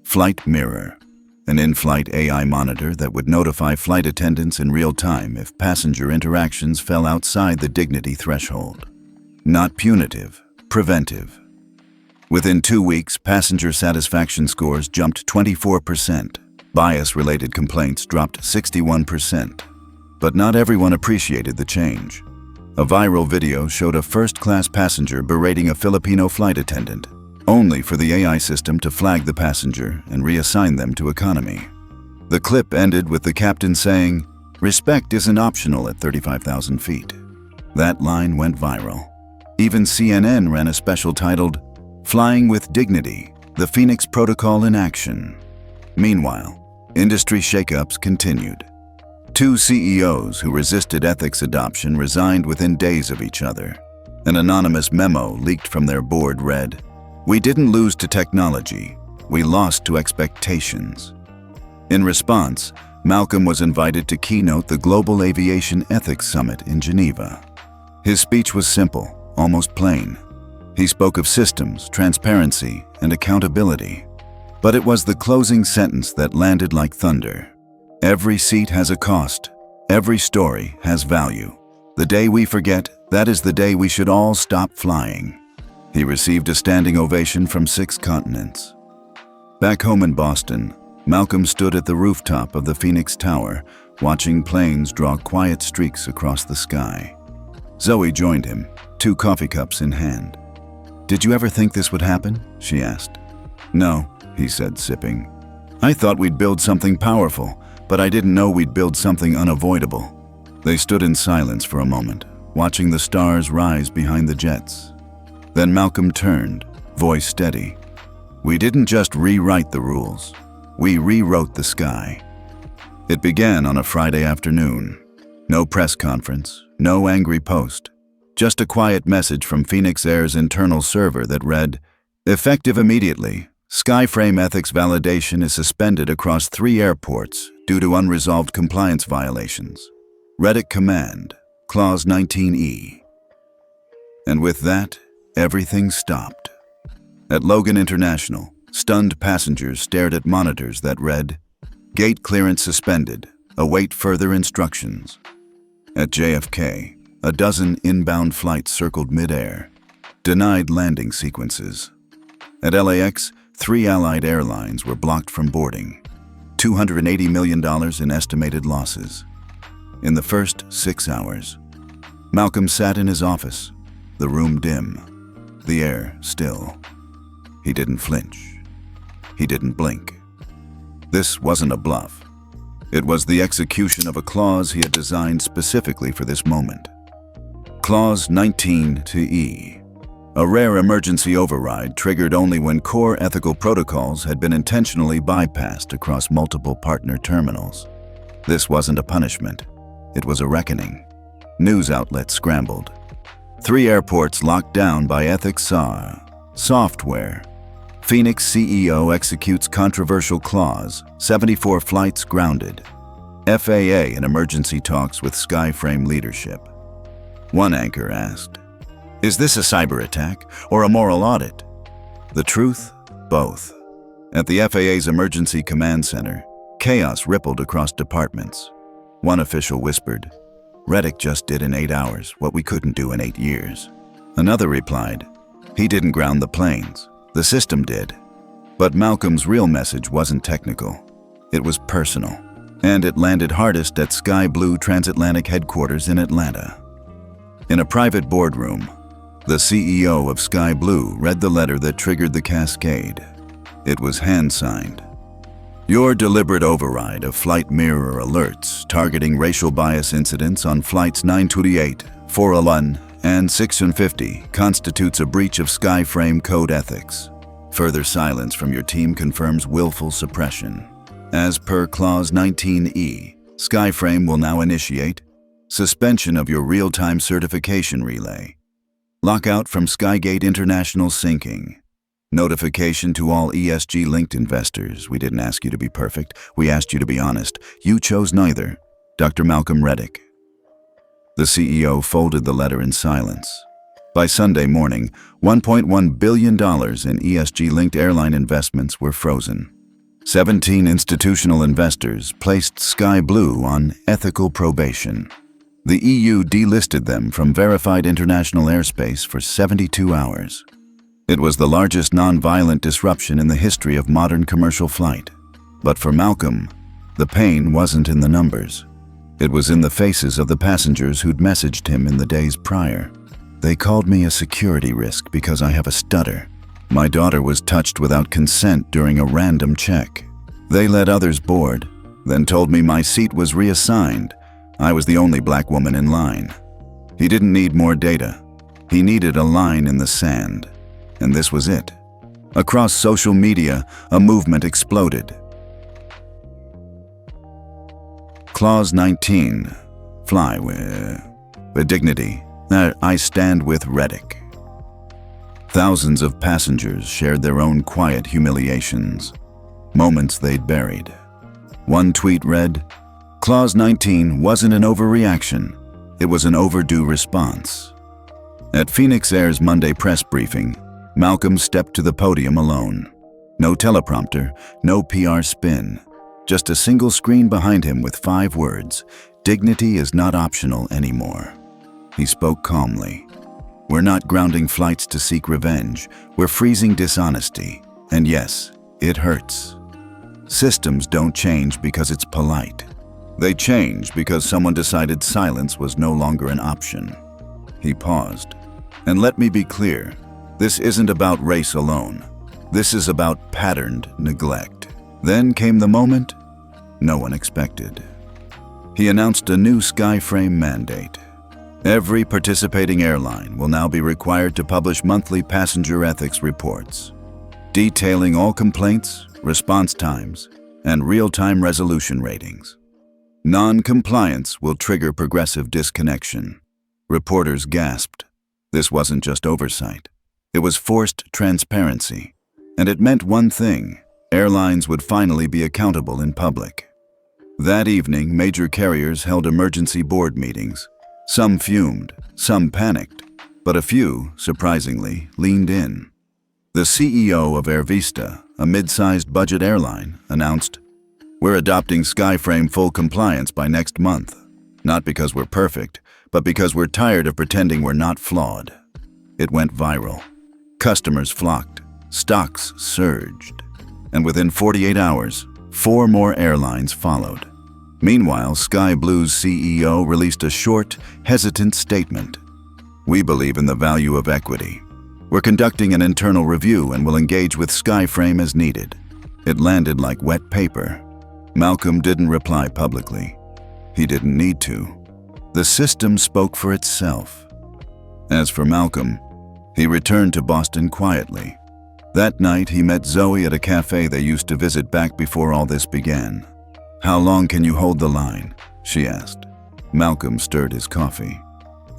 Flight Mirror, an in-flight AI monitor that would notify flight attendants in real time if passenger interactions fell outside the dignity threshold. Not punitive, preventive. Within 2 weeks, passenger satisfaction scores jumped 24%. Bias-related complaints dropped 61%. But not everyone appreciated the change. A viral video showed a first-class passenger berating a Filipino flight attendant, only for the AI system to flag the passenger and reassign them to economy. The clip ended with the captain saying, "Respect isn't optional at 35,000 feet." That line went viral. Even CNN ran a special titled, "Flying with Dignity, the Phoenix Protocol in Action." Meanwhile, industry shakeups continued. 2 CEOs who resisted ethics adoption resigned within days of each other. An anonymous memo leaked from their board read, "We didn't lose to technology, we lost to expectations." In response, Malcolm was invited to keynote the Global Aviation Ethics Summit in Geneva. His speech was simple, almost plain. He spoke of systems, transparency, and accountability. But it was the closing sentence that landed like thunder. Every seat has a cost. Every story has value. The day we forget, that is the day we should all stop flying. He received a standing ovation from 6 continents. Back home in Boston, Malcolm stood at the rooftop of the Phoenix Tower, watching planes draw quiet streaks across the sky. Zoe joined him, 2 coffee cups in hand. "Did you ever think this would happen?" she asked. "No," he said, sipping. "I thought we'd build something powerful, but I didn't know we'd build something unavoidable." They stood in silence for a moment, watching the stars rise behind the jets. Then Malcolm turned, voice steady. "We didn't just rewrite the rules. We rewrote the sky." It began on a Friday afternoon. No press conference, no angry post. Just a quiet message from Phoenix Air's internal server that read, "Effective immediately, SkyFrame ethics validation is suspended across 3 airports due to unresolved compliance violations. Reddick Command, Clause 19E." And with that, everything stopped. At Logan International, stunned passengers stared at monitors that read, "Gate clearance suspended. Await further instructions." At JFK, a dozen inbound flights circled mid-air, denied landing sequences. At LAX, 3 allied airlines were blocked from boarding. $280 million in estimated losses. In the first 6 hours, Malcolm sat in his office, the room dim, the air still. He didn't flinch. He didn't blink. This wasn't a bluff. It was the execution of a clause he had designed specifically for this moment. Clause 19E. A rare emergency override triggered only when core ethical protocols had been intentionally bypassed across multiple partner terminals. This wasn't a punishment. It was a reckoning. News outlets scrambled. 3 airports locked down by ethics software. Phoenix CEO executes controversial clause, 74 flights grounded. FAA in emergency talks with SkyFrame leadership. One anchor asked, "Is this a cyber attack or a moral audit?" The truth? Both. At the FAA's Emergency Command Center, chaos rippled across departments. One official whispered, "Reddick just did in 8 hours what we couldn't do in 8 years." Another replied, "He didn't ground the planes. The system did." But Malcolm's real message wasn't technical. It was personal. And it landed hardest at Sky Blue Transatlantic headquarters in Atlanta. In a private boardroom, the CEO of Sky Blue read the letter that triggered the cascade. It was hand-signed. "Your deliberate override of flight mirror alerts targeting racial bias incidents on flights 928, 401, and 650 constitutes a breach of SkyFrame code ethics. Further silence from your team confirms willful suppression. As per Clause 19E, SkyFrame will now initiate suspension of your real-time certification relay, lockout from Skygate International syncing, notification to all ESG-linked investors. We didn't ask you to be perfect. We asked you to be honest. You chose neither. Dr. Malcolm Reddick." The CEO folded the letter in silence. By Sunday morning, $1.1 billion in ESG-linked airline investments were frozen. 17 institutional investors placed Sky Blue on ethical probation. The EU delisted them from verified international airspace for 72 hours. It was the largest non-violent disruption in the history of modern commercial flight. But for Malcolm, the pain wasn't in the numbers. It was in the faces of the passengers who'd messaged him in the days prior. "They called me a security risk because I have a stutter. My daughter was touched without consent during a random check. They let others board, then told me my seat was reassigned. I was the only black woman in line." He didn't need more data. He needed a line in the sand. And this was it. Across social media, a movement exploded. Clause 19. Fly with dignity. I stand with Reddick. Thousands of passengers shared their own quiet humiliations, moments they'd buried. One tweet read, "Clause 19 wasn't an overreaction. It was an overdue response." At Phoenix Air's Monday press briefing, Malcolm stepped to the podium alone. No teleprompter, no PR spin. Just a single screen behind him with 5 words, "Dignity is not optional anymore." He spoke calmly. "We're not grounding flights to seek revenge. We're freezing dishonesty. And yes, it hurts. Systems don't change because it's polite. They change because someone decided silence was no longer an option." He paused. "And let me be clear, this isn't about race alone. This is about patterned neglect." Then came the moment no one expected. He announced a new SkyFrame mandate. Every participating airline will now be required to publish monthly passenger ethics reports, detailing all complaints, response times, and real-time resolution ratings. Non-compliance will trigger progressive disconnection. Reporters gasped. This wasn't just oversight. It was forced transparency. And it meant one thing: airlines would finally be accountable in public. That evening, major carriers held emergency board meetings. Some fumed, some panicked, but a few, surprisingly, leaned in. The CEO of Air Vista, a mid-sized budget airline, announced, "We're adopting SkyFrame full compliance by next month. Not because we're perfect, but because we're tired of pretending we're not flawed." It went viral. Customers flocked. Stocks surged. And within 48 hours, 4 more airlines followed. Meanwhile, Sky Blue's CEO released a short, hesitant statement. "We believe in the value of equity. We're conducting an internal review and will engage with SkyFrame as needed." It landed like wet paper. Malcolm didn't reply publicly. He didn't need to. The system spoke for itself. As for Malcolm, he returned to Boston quietly. That night, he met Zoe at a cafe they used to visit back before all this began. "How long can you hold the line?" she asked. Malcolm stirred his coffee.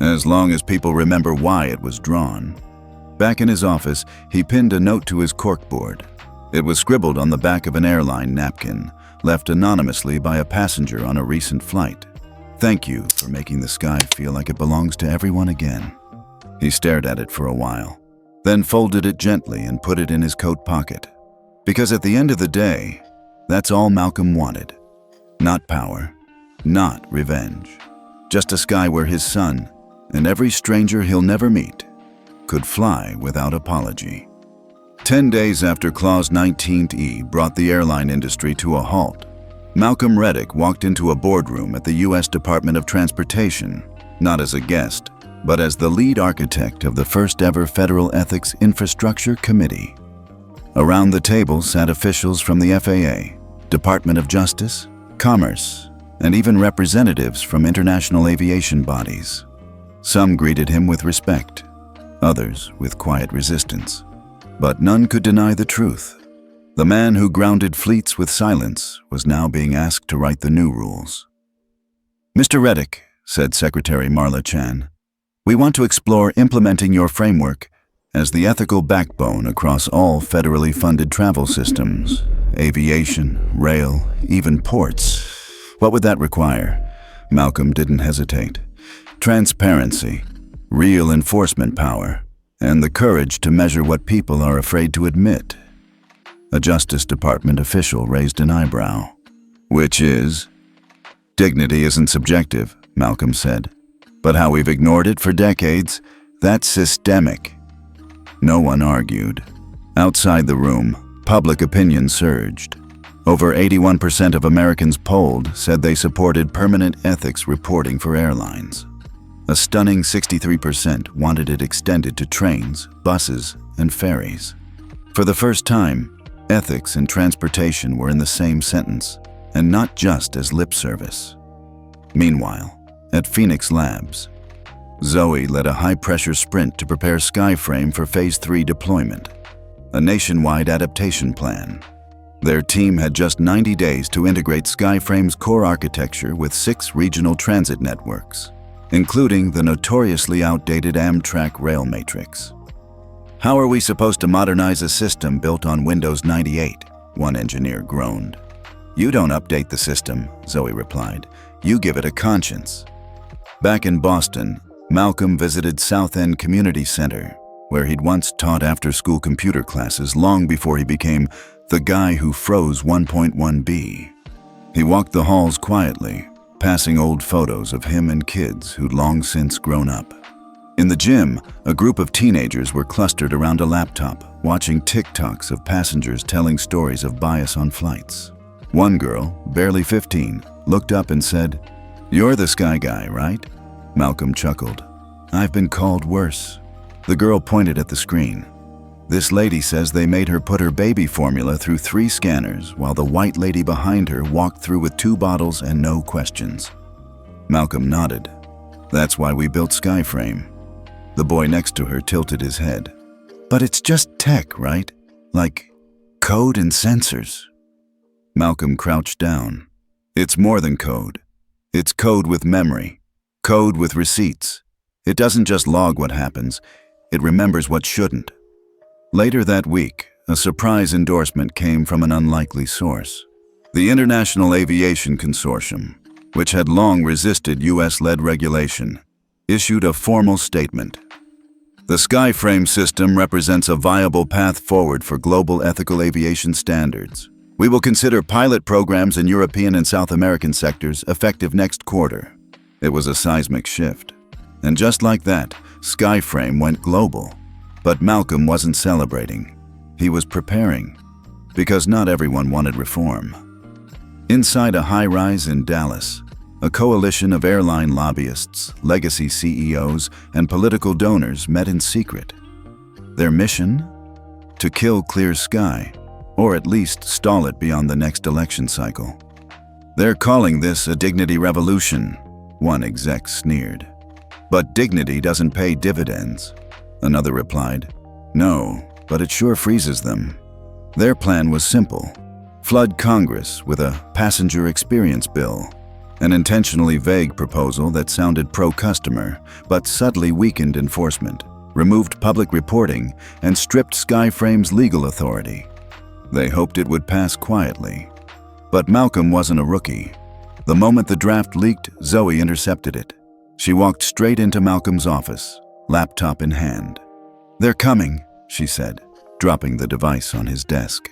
"As long as people remember why it was drawn." Back in his office, he pinned a note to his corkboard. It was scribbled on the back of an airline napkin, left anonymously by a passenger on a recent flight. "Thank you for making the sky feel like it belongs to everyone again." He stared at it for a while, then folded it gently and put it in his coat pocket. Because at the end of the day, that's all Malcolm wanted. Not power, not revenge. Just a sky where his son, and every stranger he'll never meet, could fly without apology. 10 days after Clause 19E brought the airline industry to a halt, Malcolm Reddick walked into a boardroom at the U.S. Department of Transportation, not as a guest, but as the lead architect of the first ever Federal Ethics Infrastructure Committee. Around the table sat officials from the FAA, Department of Justice, Commerce, and even representatives from international aviation bodies. Some greeted him with respect, others with quiet resistance. But none could deny the truth. The man who grounded fleets with silence was now being asked to write the new rules. "Mr. Reddick," said Secretary Marla Chan, "we want to explore implementing your framework as the ethical backbone across all federally funded travel systems, aviation, rail, even ports. What would that require?" Malcolm didn't hesitate. "Transparency, real enforcement power, and the courage to measure what people are afraid to admit." A Justice Department official raised an eyebrow. "Which is?" "Dignity isn't subjective," Malcolm said. "But how we've ignored it for decades, that's systemic." No one argued. Outside the room, public opinion surged. Over 81% of Americans polled said they supported permanent ethics reporting for airlines. A stunning 63% wanted it extended to trains, buses, and ferries. For the first time, ethics and transportation were in the same sentence, and not just as lip service. Meanwhile, at Phoenix Labs, Zoe led a high-pressure sprint to prepare SkyFrame for Phase 3 deployment, a nationwide adaptation plan. Their team had just 90 days to integrate SkyFrame's core architecture with 6 regional transit networks, including the notoriously outdated Amtrak rail matrix. "How are we supposed to modernize a system built on Windows 98? One engineer groaned. "You don't update the system," Zoe replied. "You give it a conscience." Back in Boston, Malcolm visited South End Community Center, where he'd once taught after-school computer classes long before he became the guy who froze 1.1b. He walked the halls quietly, passing old photos of him and kids who'd long since grown up. In the gym, a group of teenagers were clustered around a laptop, watching TikToks of passengers telling stories of bias on flights. One girl, barely 15, looked up and said, "You're the Sky guy, right?" Malcolm chuckled. "I've been called worse." The girl pointed at the screen. "This lady says they made her put her baby formula through 3 scanners while the white lady behind her walked through with 2 bottles and no questions." Malcolm nodded. "That's why we built SkyFrame." The boy next to her tilted his head. "But it's just tech, right? Like code and sensors." Malcolm crouched down. "It's more than code. It's code with memory. Code with receipts. It doesn't just log what happens, it remembers what shouldn't." Later that week, a surprise endorsement came from an unlikely source. The International Aviation Consortium, which had long resisted US-led regulation, issued a formal statement. "The SkyFrame system represents a viable path forward for global ethical aviation standards. We will consider pilot programs in European and South American sectors effective next quarter." It was a seismic shift. And just like that, SkyFrame went global. But Malcolm wasn't celebrating. He was preparing, because not everyone wanted reform. Inside a high-rise in Dallas, a coalition of airline lobbyists, legacy CEOs, and political donors met in secret. Their mission? To kill ClearSky, or at least stall it beyond the next election cycle. "They're calling this a dignity revolution," one exec sneered. "But dignity doesn't pay dividends," another replied. "No, but it sure freezes them." Their plan was simple. flood Congress with a passenger experience bill, an intentionally vague proposal that sounded pro-customer but subtly weakened enforcement, removed public reporting, and stripped SkyFrame's legal authority. They hoped it would pass quietly. But Malcolm wasn't a rookie. The moment the draft leaked, Zoe intercepted it. She walked straight into Malcolm's office, laptop in hand. "They're coming," she said, dropping the device on his desk.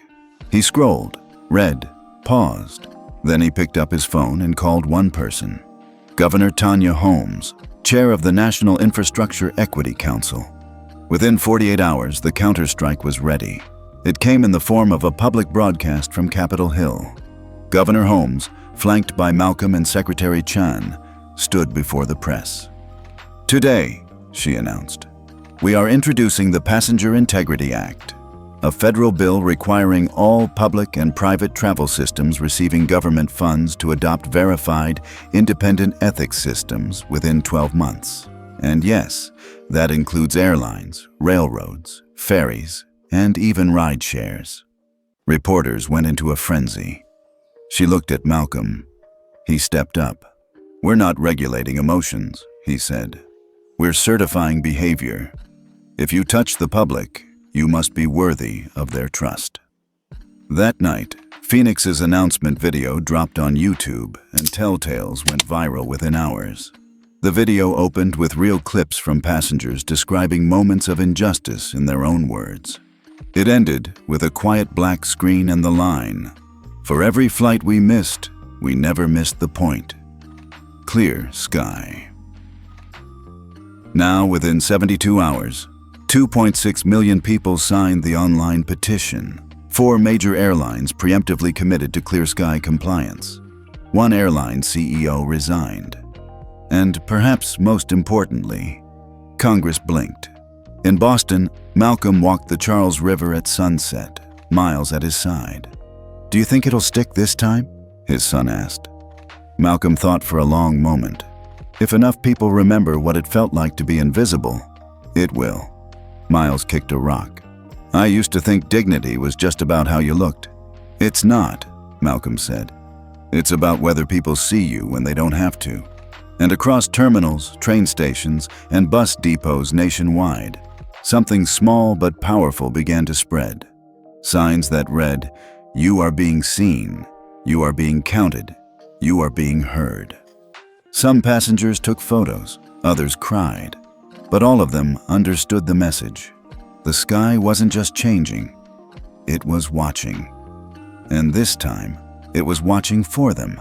He scrolled, read, paused. Then he picked up his phone and called one person, Governor Tanya Holmes, chair of the National Infrastructure Equity Council. Within 48 hours, the counterstrike was ready. It came in the form of a public broadcast from Capitol Hill. Governor Holmes, flanked by Malcolm and Secretary Chan, stood before the press. "Today," she announced, "we are introducing the Passenger Integrity Act, a federal bill requiring all public and private travel systems receiving government funds to adopt verified, independent ethics systems within 12 months. And yes, that includes airlines, railroads, ferries, and even ride shares." Reporters went into a frenzy. She looked at Malcolm. He stepped up. "We're not regulating emotions," he said. "We're certifying behavior. If you touch the public, you must be worthy of their trust." That night, Phoenix's announcement video dropped on YouTube, and Telltales went viral within hours. The video opened with real clips from passengers describing moments of injustice in their own words. It ended with a quiet black screen and the line, "For every flight we missed, we never missed the point. ClearSky." Now, within 72 hours, 2.6 million people signed the online petition. 4 major airlines preemptively committed to ClearSky compliance. One airline CEO resigned. And perhaps most importantly, Congress blinked. In Boston, Malcolm walked the Charles River at sunset, Miles at his side. "Do you think it'll stick this time?" his son asked. Malcolm thought for a long moment. If enough people remember what it felt like to be invisible, it will. Miles kicked a rock. "I used to think dignity was just about how you looked." "It's not," Malcolm said. "It's about whether people see you when they don't have to." And across terminals, train stations, and bus depots nationwide, something small but powerful began to spread. Signs that read, "You are being seen, you are being counted, you are being heard." Some passengers took photos, others cried, but all of them understood the message. The sky wasn't just changing, it was watching. And this time, it was watching for them.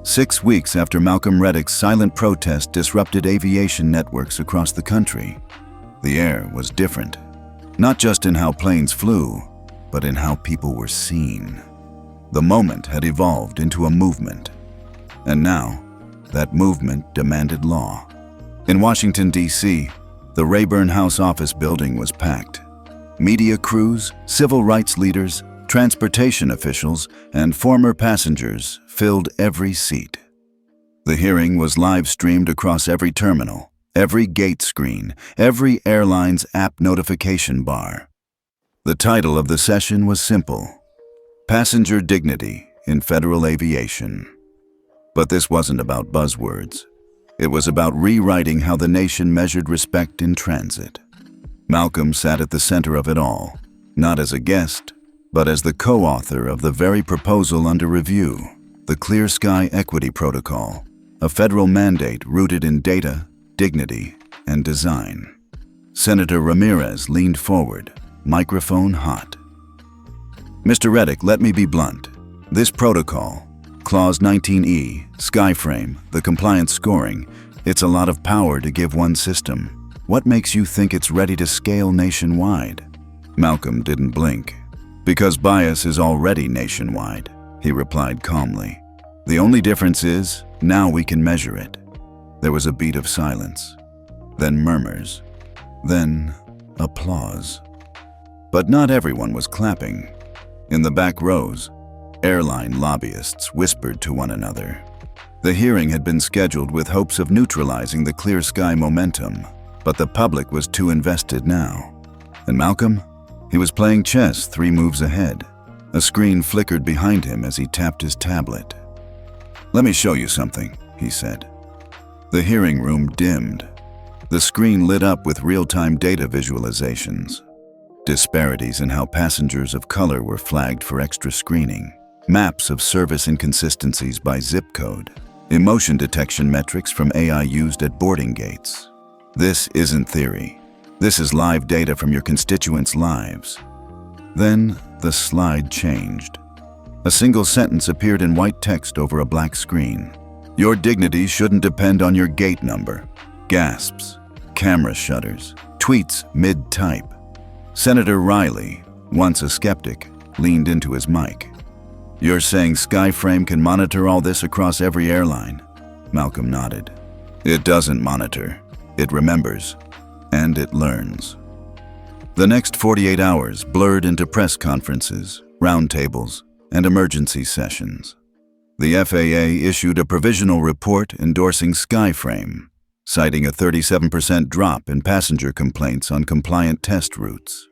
6 weeks after Malcolm Reddick's silent protest disrupted aviation networks across the country, the air was different. Not just in how planes flew, but in how people were seen. The moment had evolved into a movement. And now, that movement demanded law. In Washington, D.C., the Rayburn House office building was packed. Media crews, civil rights leaders, transportation officials, and former passengers filled every seat. The hearing was live-streamed across every terminal, every gate screen, every airline's app notification bar. The title of the session was simple: Passenger Dignity in Federal Aviation. But this wasn't about buzzwords. It was about rewriting how the nation measured respect in transit. Malcolm sat at the center of it all, not as a guest, but as the co-author of the very proposal under review, the ClearSky Equity Protocol, a federal mandate rooted in data, dignity, and design. Senator Ramirez leaned forward, microphone hot. "Mr. Reddick, let me be blunt. This protocol, Clause 19E, SkyFrame, the compliance scoring, it's a lot of power to give one system. What makes you think it's ready to scale nationwide?" Malcolm didn't blink. "Because bias is already nationwide," he replied calmly. "The only difference is, now we can measure it." There was a beat of silence, then murmurs, then applause. But not everyone was clapping. In the back rows, airline lobbyists whispered to one another. The hearing had been scheduled with hopes of neutralizing the ClearSky momentum, but the public was too invested now. And Malcolm? He was playing chess 3 moves ahead. A screen flickered behind him as he tapped his tablet. "Let me show you something," he said. The hearing room dimmed. The screen lit up with real-time data visualizations. Disparities in how passengers of color were flagged for extra screening. Maps of service inconsistencies by zip code. Emotion detection metrics from AI used at boarding gates. This isn't theory. This is live data from your constituents' lives. Then the slide changed. A single sentence appeared in white text over a black screen. "Your dignity shouldn't depend on your gate number." Gasps, camera shudders, tweets mid-type. Senator Riley, once a skeptic, leaned into his mic. "You're saying SkyFrame can monitor all this across every airline?" Malcolm nodded. "It doesn't monitor. It remembers. And it learns." The next 48 hours blurred into press conferences, roundtables, and emergency sessions. The FAA issued a provisional report endorsing SkyFrame, citing a 37% drop in passenger complaints on compliant test routes.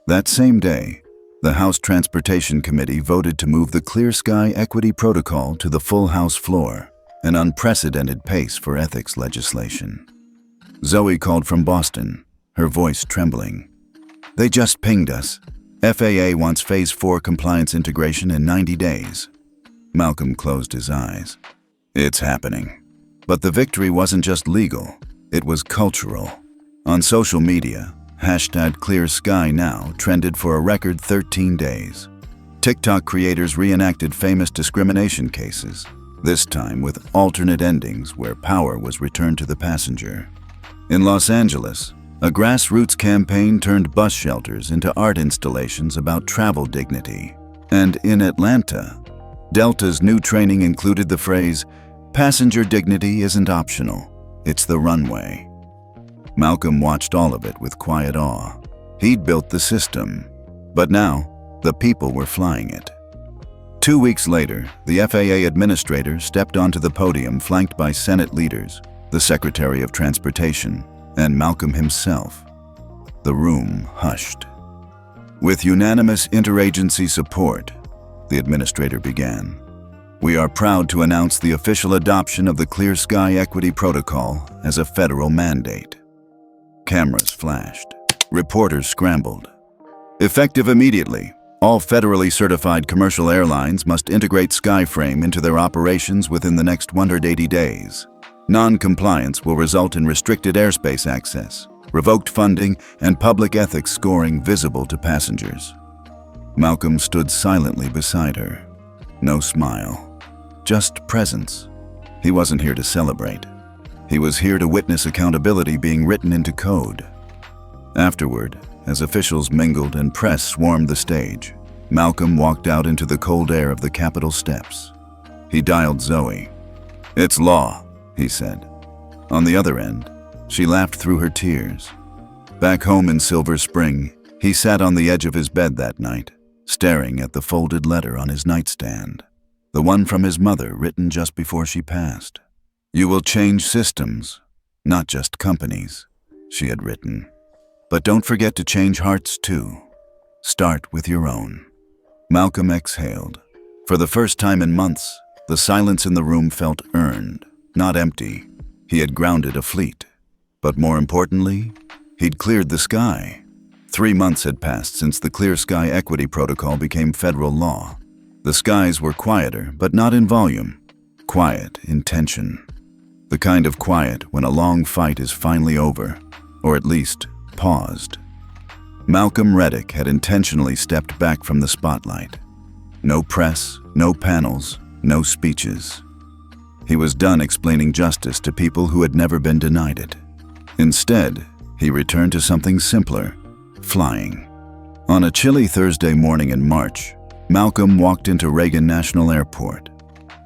That same day, the House Transportation Committee voted to move the ClearSky Equity Protocol to the full House floor, an unprecedented pace for ethics legislation. Zoe called from Boston, her voice trembling. "They just pinged us. FAA wants Phase 4 compliance integration in 90 days. Malcolm closed his eyes. It's happening. But the victory wasn't just legal, it was cultural. On social media, #ClearSkyNow trended for a record 13 days. TikTok creators reenacted famous discrimination cases, this time with alternate endings where power was returned to the passenger. In Los Angeles, a grassroots campaign turned bus shelters into art installations about travel dignity. And in Atlanta, Delta's new training included the phrase, "Passenger dignity isn't optional, it's the runway." Malcolm watched all of it with quiet awe. He'd built the system, but now the people were flying it. 2 weeks later, the FAA administrator stepped onto the podium flanked by Senate leaders, the Secretary of Transportation, and Malcolm himself. The room hushed. "With unanimous interagency support," the administrator began, "we are proud to announce the official adoption of the ClearSky Equity Protocol as a federal mandate." Cameras flashed. Reporters scrambled. "Effective immediately, all federally certified commercial airlines must integrate SkyFrame into their operations within the next 180 days. Non-compliance will result in restricted airspace access, revoked funding, and public ethics scoring visible to passengers." Malcolm stood silently beside her. No smile, just presence. He wasn't here to celebrate. He was here to witness accountability being written into code. Afterward, as officials mingled and press swarmed the stage, Malcolm walked out into the cold air of the Capitol steps. He dialed Zoe. "It's law," he said. On the other end, she laughed through her tears. Back home in Silver Spring, he sat on the edge of his bed that night, staring at the folded letter on his nightstand, the one from his mother written just before she passed. "You will change systems, not just companies," she had written. "But don't forget to change hearts too. Start with your own." Malcolm exhaled. For the first time in months, the silence in the room felt earned, not empty. He had grounded a fleet. But more importantly, he'd cleared the sky. 3 months had passed since the ClearSky Equity Protocol became federal law. The skies were quieter, but not in volume. Quiet in tension. The kind of quiet when a long fight is finally over, or at least paused. Malcolm Reddick had intentionally stepped back from the spotlight. No press, no panels, no speeches. He was done explaining justice to people who had never been denied it. Instead, he returned to something simpler, flying. On a chilly Thursday morning in March, Malcolm walked into Reagan National Airport.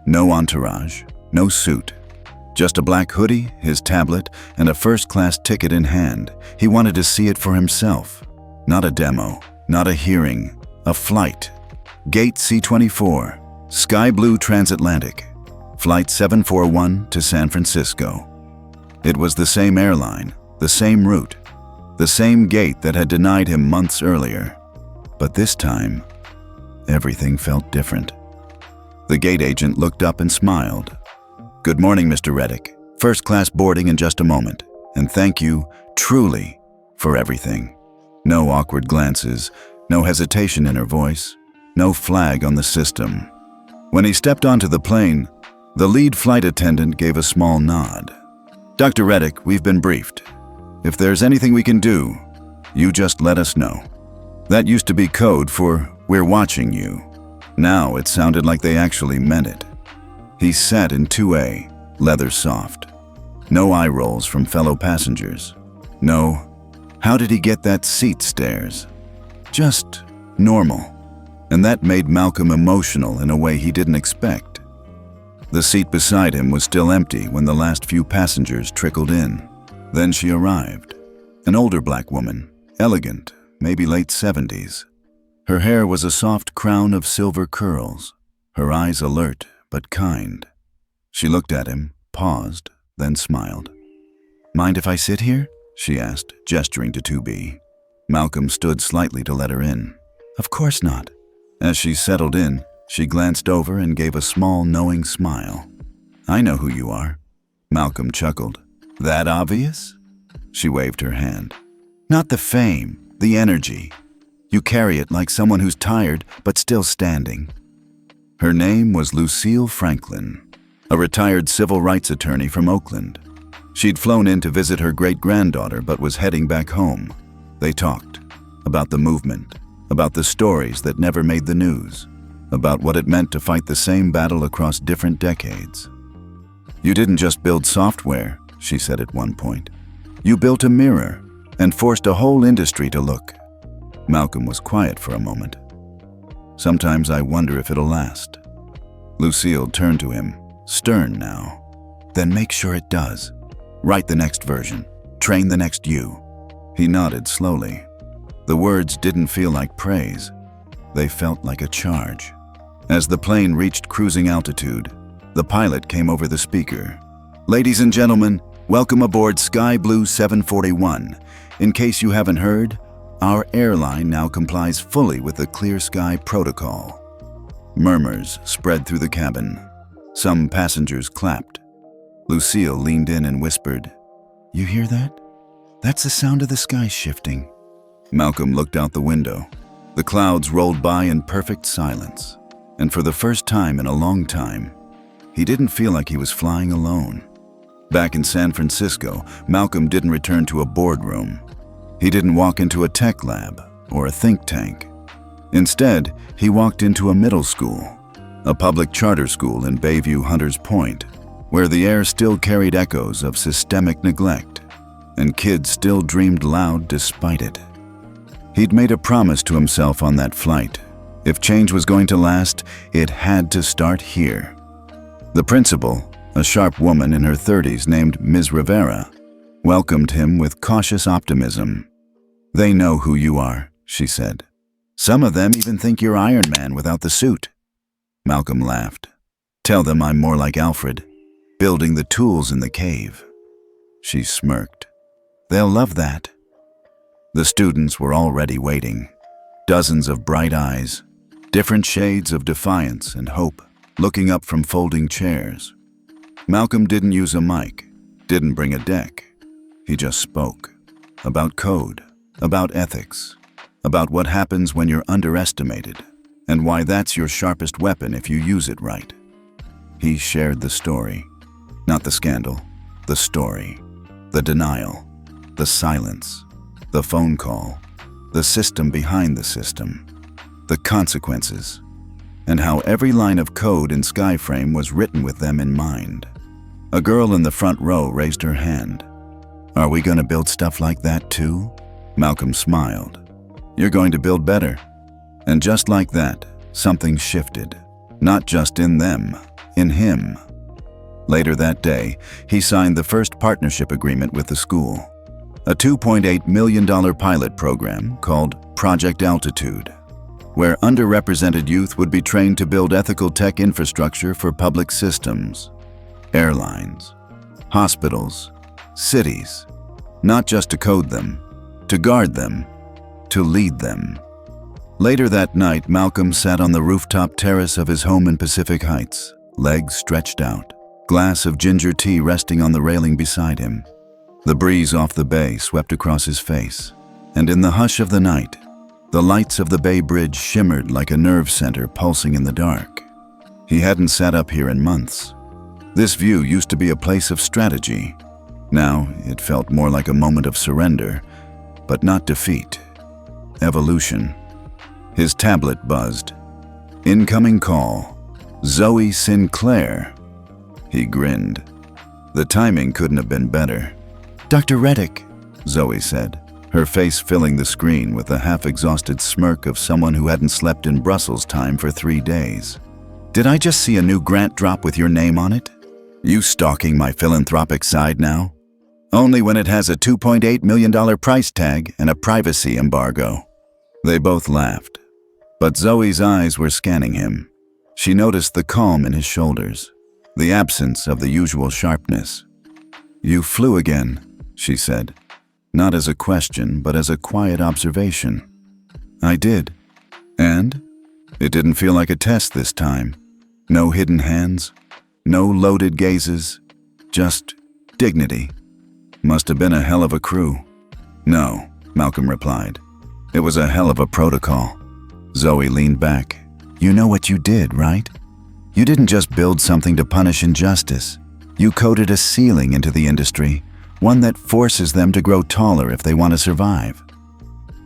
No entourage, no suit. Just a black hoodie, his tablet, and a first-class ticket in hand. He wanted to see it for himself. Not a demo, not a hearing, a flight. Gate C-24, Sky Blue Transatlantic, Flight 741 to San Francisco. It was the same airline, the same route, the same gate that had denied him months earlier. But this time, everything felt different. The gate agent looked up and smiled. "Good morning, Mr. Reddick. First-class boarding in just a moment. And thank you, truly, for everything." No awkward glances, no hesitation in her voice, no flag on the system. When he stepped onto the plane, the lead flight attendant gave a small nod. "Dr. Reddick, we've been briefed. If there's anything we can do, you just let us know." That used to be code for "we're watching you." Now it sounded like they actually meant it. He sat in 2A, leather soft. No eye rolls from fellow passengers. No, "how did he get that seat" stares. Just normal. And that made Malcolm emotional in a way he didn't expect. The seat beside him was still empty when the last few passengers trickled in. Then she arrived. An older black woman, elegant, maybe late 70s. Her hair was a soft crown of silver curls, her eyes alert but kind. She looked at him, paused, then smiled. "Mind if I sit here?" she asked, gesturing to 2B. Malcolm stood slightly to let her in. "Of course not." As she settled in, she glanced over and gave a small, knowing smile. "I know who you are." Malcolm chuckled. "That obvious?" She waved her hand. "Not the fame, the energy. You carry it like someone who's tired but still standing." Her name was Lucille Franklin, a retired civil rights attorney from Oakland. She'd flown in to visit her great-granddaughter but was heading back home. They talked about the movement, about the stories that never made the news, about what it meant to fight the same battle across different decades. "You didn't just build software," she said at one point. "You built a mirror and forced a whole industry to look." Malcolm was quiet for a moment. "Sometimes I wonder if it'll last." Lucille turned to him, stern now. "Then make sure it does. Write the next version. Train the next you." He nodded slowly. The words didn't feel like praise. They felt like a charge. As the plane reached cruising altitude, the pilot came over the speaker. "Ladies and gentlemen, welcome aboard Sky Blue 741. In case you haven't heard, our airline now complies fully with the ClearSky protocol." Murmurs spread through the cabin. Some passengers clapped. Lucille leaned in and whispered, "You hear that? That's the sound of the sky shifting." Malcolm looked out the window. The clouds rolled by in perfect silence, and for the first time in a long time, he didn't feel like he was flying alone. Back in San Francisco, Malcolm didn't return to a boardroom. He didn't walk into a tech lab or a think tank. Instead, he walked into a middle school, a public charter school in Bayview Hunters Point, where the air still carried echoes of systemic neglect, and kids still dreamed loud despite it. He'd made a promise to himself on that flight. If change was going to last, it had to start here. The principal, a sharp woman in her 30s named Ms. Rivera, welcomed him with cautious optimism. "They know who you are," she said. "Some of them even think you're Iron Man without the suit." Malcolm laughed. "Tell them I'm more like Alfred, building the tools in the cave." She smirked. "They'll love that." The students were already waiting. Dozens of bright eyes, different shades of defiance and hope, looking up from folding chairs. Malcolm didn't use a mic, didn't bring a deck. He just spoke. About code, about ethics, about what happens when you're underestimated, and why that's your sharpest weapon if you use it right. He shared the story. Not the scandal, the story. The denial, the silence, the phone call, the system behind the system, the consequences, and how every line of code in SkyFrame was written with them in mind. A girl in the front row raised her hand. "Are we going to build stuff like that too?" Malcolm smiled. "You're going to build better." And just like that, something shifted. Not just in them, in him. Later that day, he signed the first partnership agreement with the school. A $2.8 million pilot program called Project Altitude, where underrepresented youth would be trained to build ethical tech infrastructure for public systems, airlines, hospitals, cities, not just to code them, to guard them, to lead them. Later that night, Malcolm sat on the rooftop terrace of his home in Pacific Heights, legs stretched out, glass of ginger tea resting on the railing beside him. The breeze off the bay swept across his face, and in the hush of the night, the lights of the Bay Bridge shimmered like a nerve center pulsing in the dark. He hadn't sat up here in months. This view used to be a place of strategy. Now it felt more like a moment of surrender, but not defeat. Evolution. His tablet buzzed. Incoming call. Zoe Sinclair. He grinned. The timing couldn't have been better. "Dr. Reddick," Zoe said, her face filling the screen with the half-exhausted smirk of someone who hadn't slept in Brussels time for 3 days. "Did I just see a new grant drop with your name on it? You stalking my philanthropic side now? Only when it has a $2.8 million price tag and a privacy embargo." They both laughed, but Zoe's eyes were scanning him. She noticed the calm in his shoulders, the absence of the usual sharpness. "You flew again," she said, not as a question, but as a quiet observation. "I did. And? It didn't feel like a test this time. No hidden hands, no loaded gazes, just dignity. Must have been a hell of a crew." "No," Malcolm replied. "It was a hell of a protocol." Zoe leaned back. "You know what you did, right? You didn't just build something to punish injustice. You coded a ceiling into the industry, one that forces them to grow taller if they want to survive."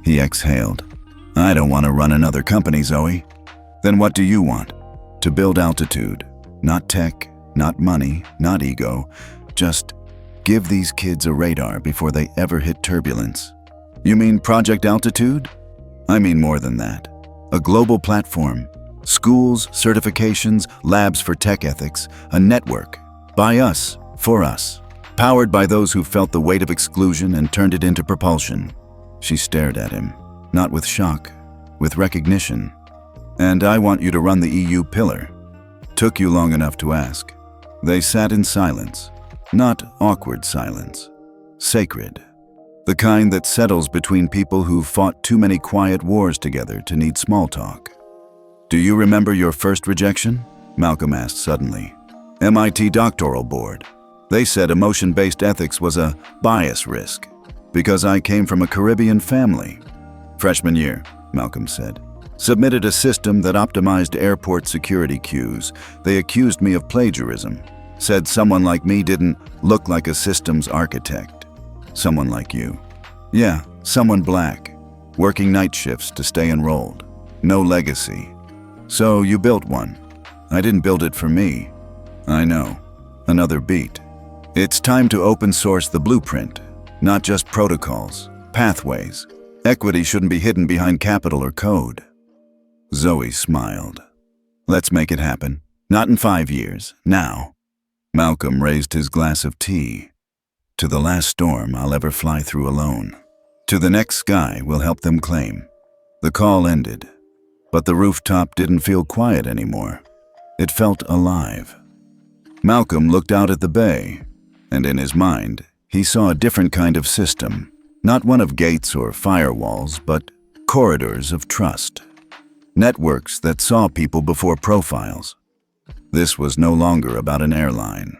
He exhaled. "I don't want to run another company, Zoe." "Then what do you want?" "To build altitude. Not tech, not money, not ego. Just give these kids a radar before they ever hit turbulence." "You mean Project Altitude?" "I mean more than that. A global platform. Schools, certifications, labs for tech ethics. A network. By us, for us. Powered by those who felt the weight of exclusion and turned it into propulsion." She stared at him, not with shock, with recognition. "And I want you to run the EU pillar." Took you long enough to ask. They sat in silence. Not awkward silence. Sacred. The kind that settles between people who've fought too many quiet wars together to need small talk. "Do you remember your first rejection?" Malcolm asked suddenly. "MIT doctoral board. They said emotion-based ethics was a bias risk, because I came from a Caribbean family." "Freshman year," Malcolm said. "Submitted a system that optimized airport security queues. They accused me of plagiarism. Said someone like me didn't look like a systems architect." "Someone like you." "Yeah, someone black. Working night shifts to stay enrolled. No legacy. So you built one." "I didn't build it for me." "I know. Another beat. It's time to open source the blueprint, not just protocols, pathways. Equity shouldn't be hidden behind capital or code." Zoe smiled. "Let's make it happen. Not in 5 years, now." Malcolm raised his glass of tea. "To the last storm I'll ever fly through alone. To the next sky we'll help them claim." The call ended, but the rooftop didn't feel quiet anymore. It felt alive. Malcolm looked out at the bay, and in his mind, he saw a different kind of system. Not one of gates or firewalls, but corridors of trust. Networks that saw people before profiles. This was no longer about an airline.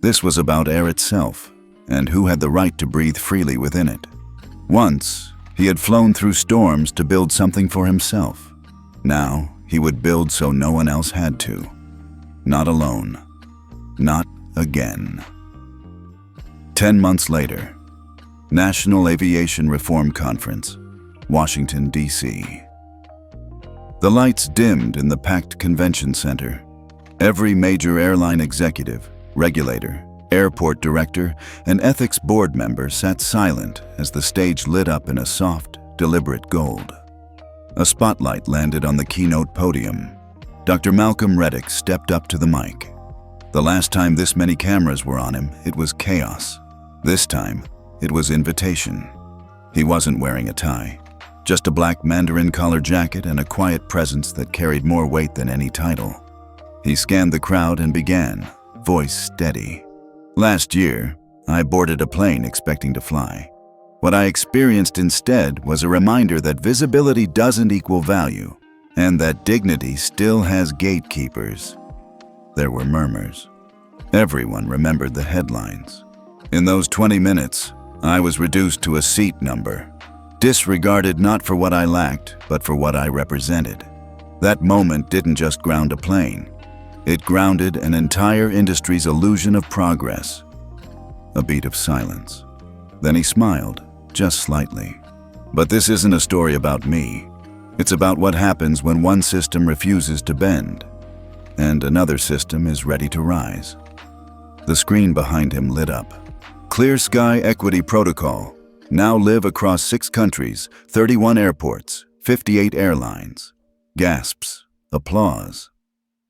This was about air itself, and who had the right to breathe freely within it. Once, he had flown through storms to build something for himself. Now, he would build so no one else had to. Not alone. Not again. 10 months later, National Aviation Reform Conference, Washington, D.C. The lights dimmed in the packed convention center. Every major airline executive, regulator, airport director, and ethics board member sat silent as the stage lit up in a soft, deliberate gold. A spotlight landed on the keynote podium. Dr. Malcolm Reddick stepped up to the mic. The last time this many cameras were on him, it was chaos. This time, it was invitation. He wasn't wearing a tie, just a black mandarin collar jacket and a quiet presence that carried more weight than any title. He scanned the crowd and began, voice steady. "Last year, I boarded a plane expecting to fly. What I experienced instead was a reminder that visibility doesn't equal value, and that dignity still has gatekeepers. There were murmurs. Everyone remembered the headlines. In those 20 minutes, I was reduced to a seat number, disregarded not for what I lacked, but for what I represented. That moment didn't just ground a plane. It grounded an entire industry's illusion of progress. A beat of silence. Then he smiled, just slightly. But this isn't a story about me. It's about what happens when one system refuses to bend, and another system is ready to rise. The screen behind him lit up. ClearSky Equity Protocol. Now live across 6 countries, 31 airports, 58 airlines. Gasps. Applause.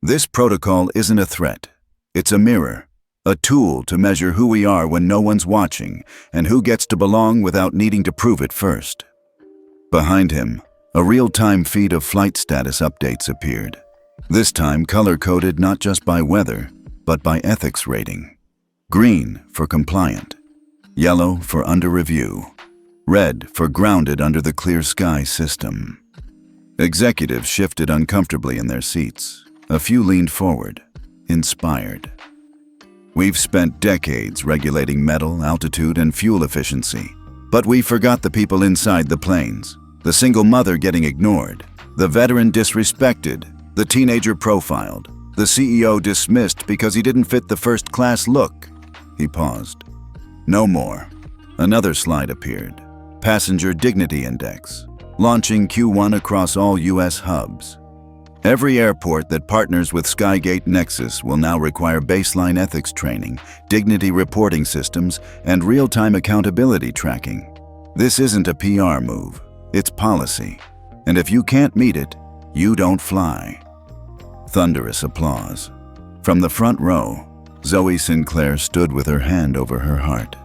This protocol isn't a threat. It's a mirror. A tool to measure who we are when no one's watching, and who gets to belong without needing to prove it first. Behind him, a real-time feed of flight status updates appeared. This time color-coded not just by weather, but by ethics rating. Green for compliant, yellow for under review, red for grounded under the ClearSky system. Executives shifted uncomfortably in their seats. A few leaned forward, inspired. We've spent decades regulating metal, altitude, and fuel efficiency, but we forgot the people inside the planes. The single mother getting ignored, the veteran disrespected, the teenager profiled, the CEO dismissed because he didn't fit the first-class look. He paused. No more. Another slide appeared. Passenger Dignity Index, launching Q1 across all U.S. hubs. Every airport that partners with Skygate Nexus will now require baseline ethics training, dignity reporting systems, and real-time accountability tracking. This isn't a PR move. It's policy. And if you can't meet it, you don't fly. Thunderous applause. From the front row, Zoe Sinclair stood with her hand over her heart.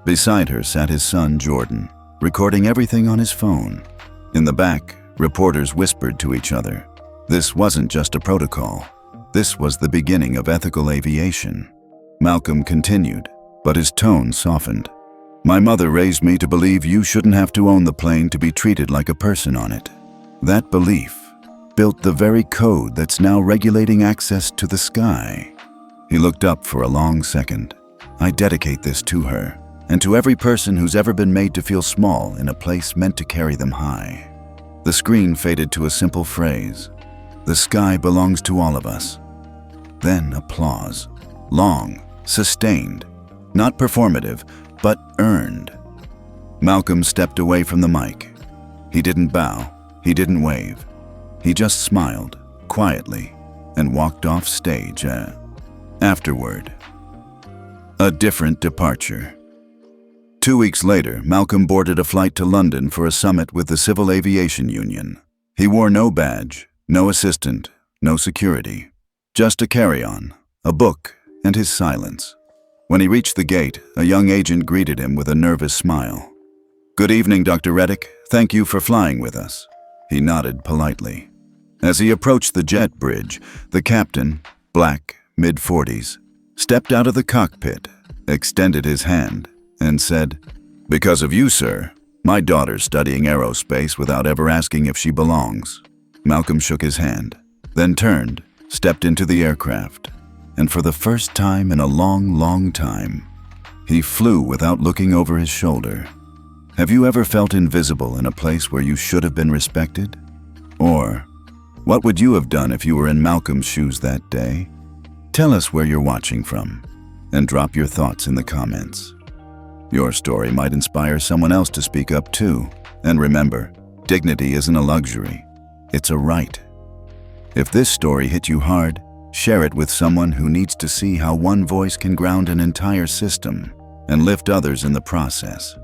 Beside her sat his son, Jordan, recording everything on his phone. In the back, reporters whispered to each other. This wasn't just a protocol. This was the beginning of ethical aviation. Malcolm continued, but his tone softened. My mother raised me to believe you shouldn't have to own the plane to be treated like a person on it. That belief built the very code that's now regulating access to the sky. He looked up for a long second. I dedicate this to her, and to every person who's ever been made to feel small in a place meant to carry them high. The screen faded to a simple phrase. The sky belongs to all of us. Then applause. Long, sustained, not performative, but earned. Malcolm stepped away from the mic. He didn't bow, he didn't wave. He just smiled, quietly, and walked off stage. Afterward, a different departure. 2 weeks later, Malcolm boarded a flight to London for a summit with the Civil Aviation Union. He wore no badge, no assistant, no security. Just a carry-on, a book, and his silence. When he reached the gate, a young agent greeted him with a nervous smile. Good evening, Dr. Reddick. Thank you for flying with us. He nodded politely. As he approached the jet bridge, the captain, black, mid-40s, stepped out of the cockpit, extended his hand, and said, Because of you, sir, my daughter's studying aerospace without ever asking if she belongs. Malcolm shook his hand, then turned, stepped into the aircraft, and for the first time in a long, long time, he flew without looking over his shoulder. Have you ever felt invisible in a place where you should have been respected? Or, what would you have done if you were in Malcolm's shoes that day? Tell us where you're watching from, and drop your thoughts in the comments. Your story might inspire someone else to speak up too. And remember, dignity isn't a luxury, it's a right. If this story hit you hard, share it with someone who needs to see how one voice can ground an entire system and lift others in the process.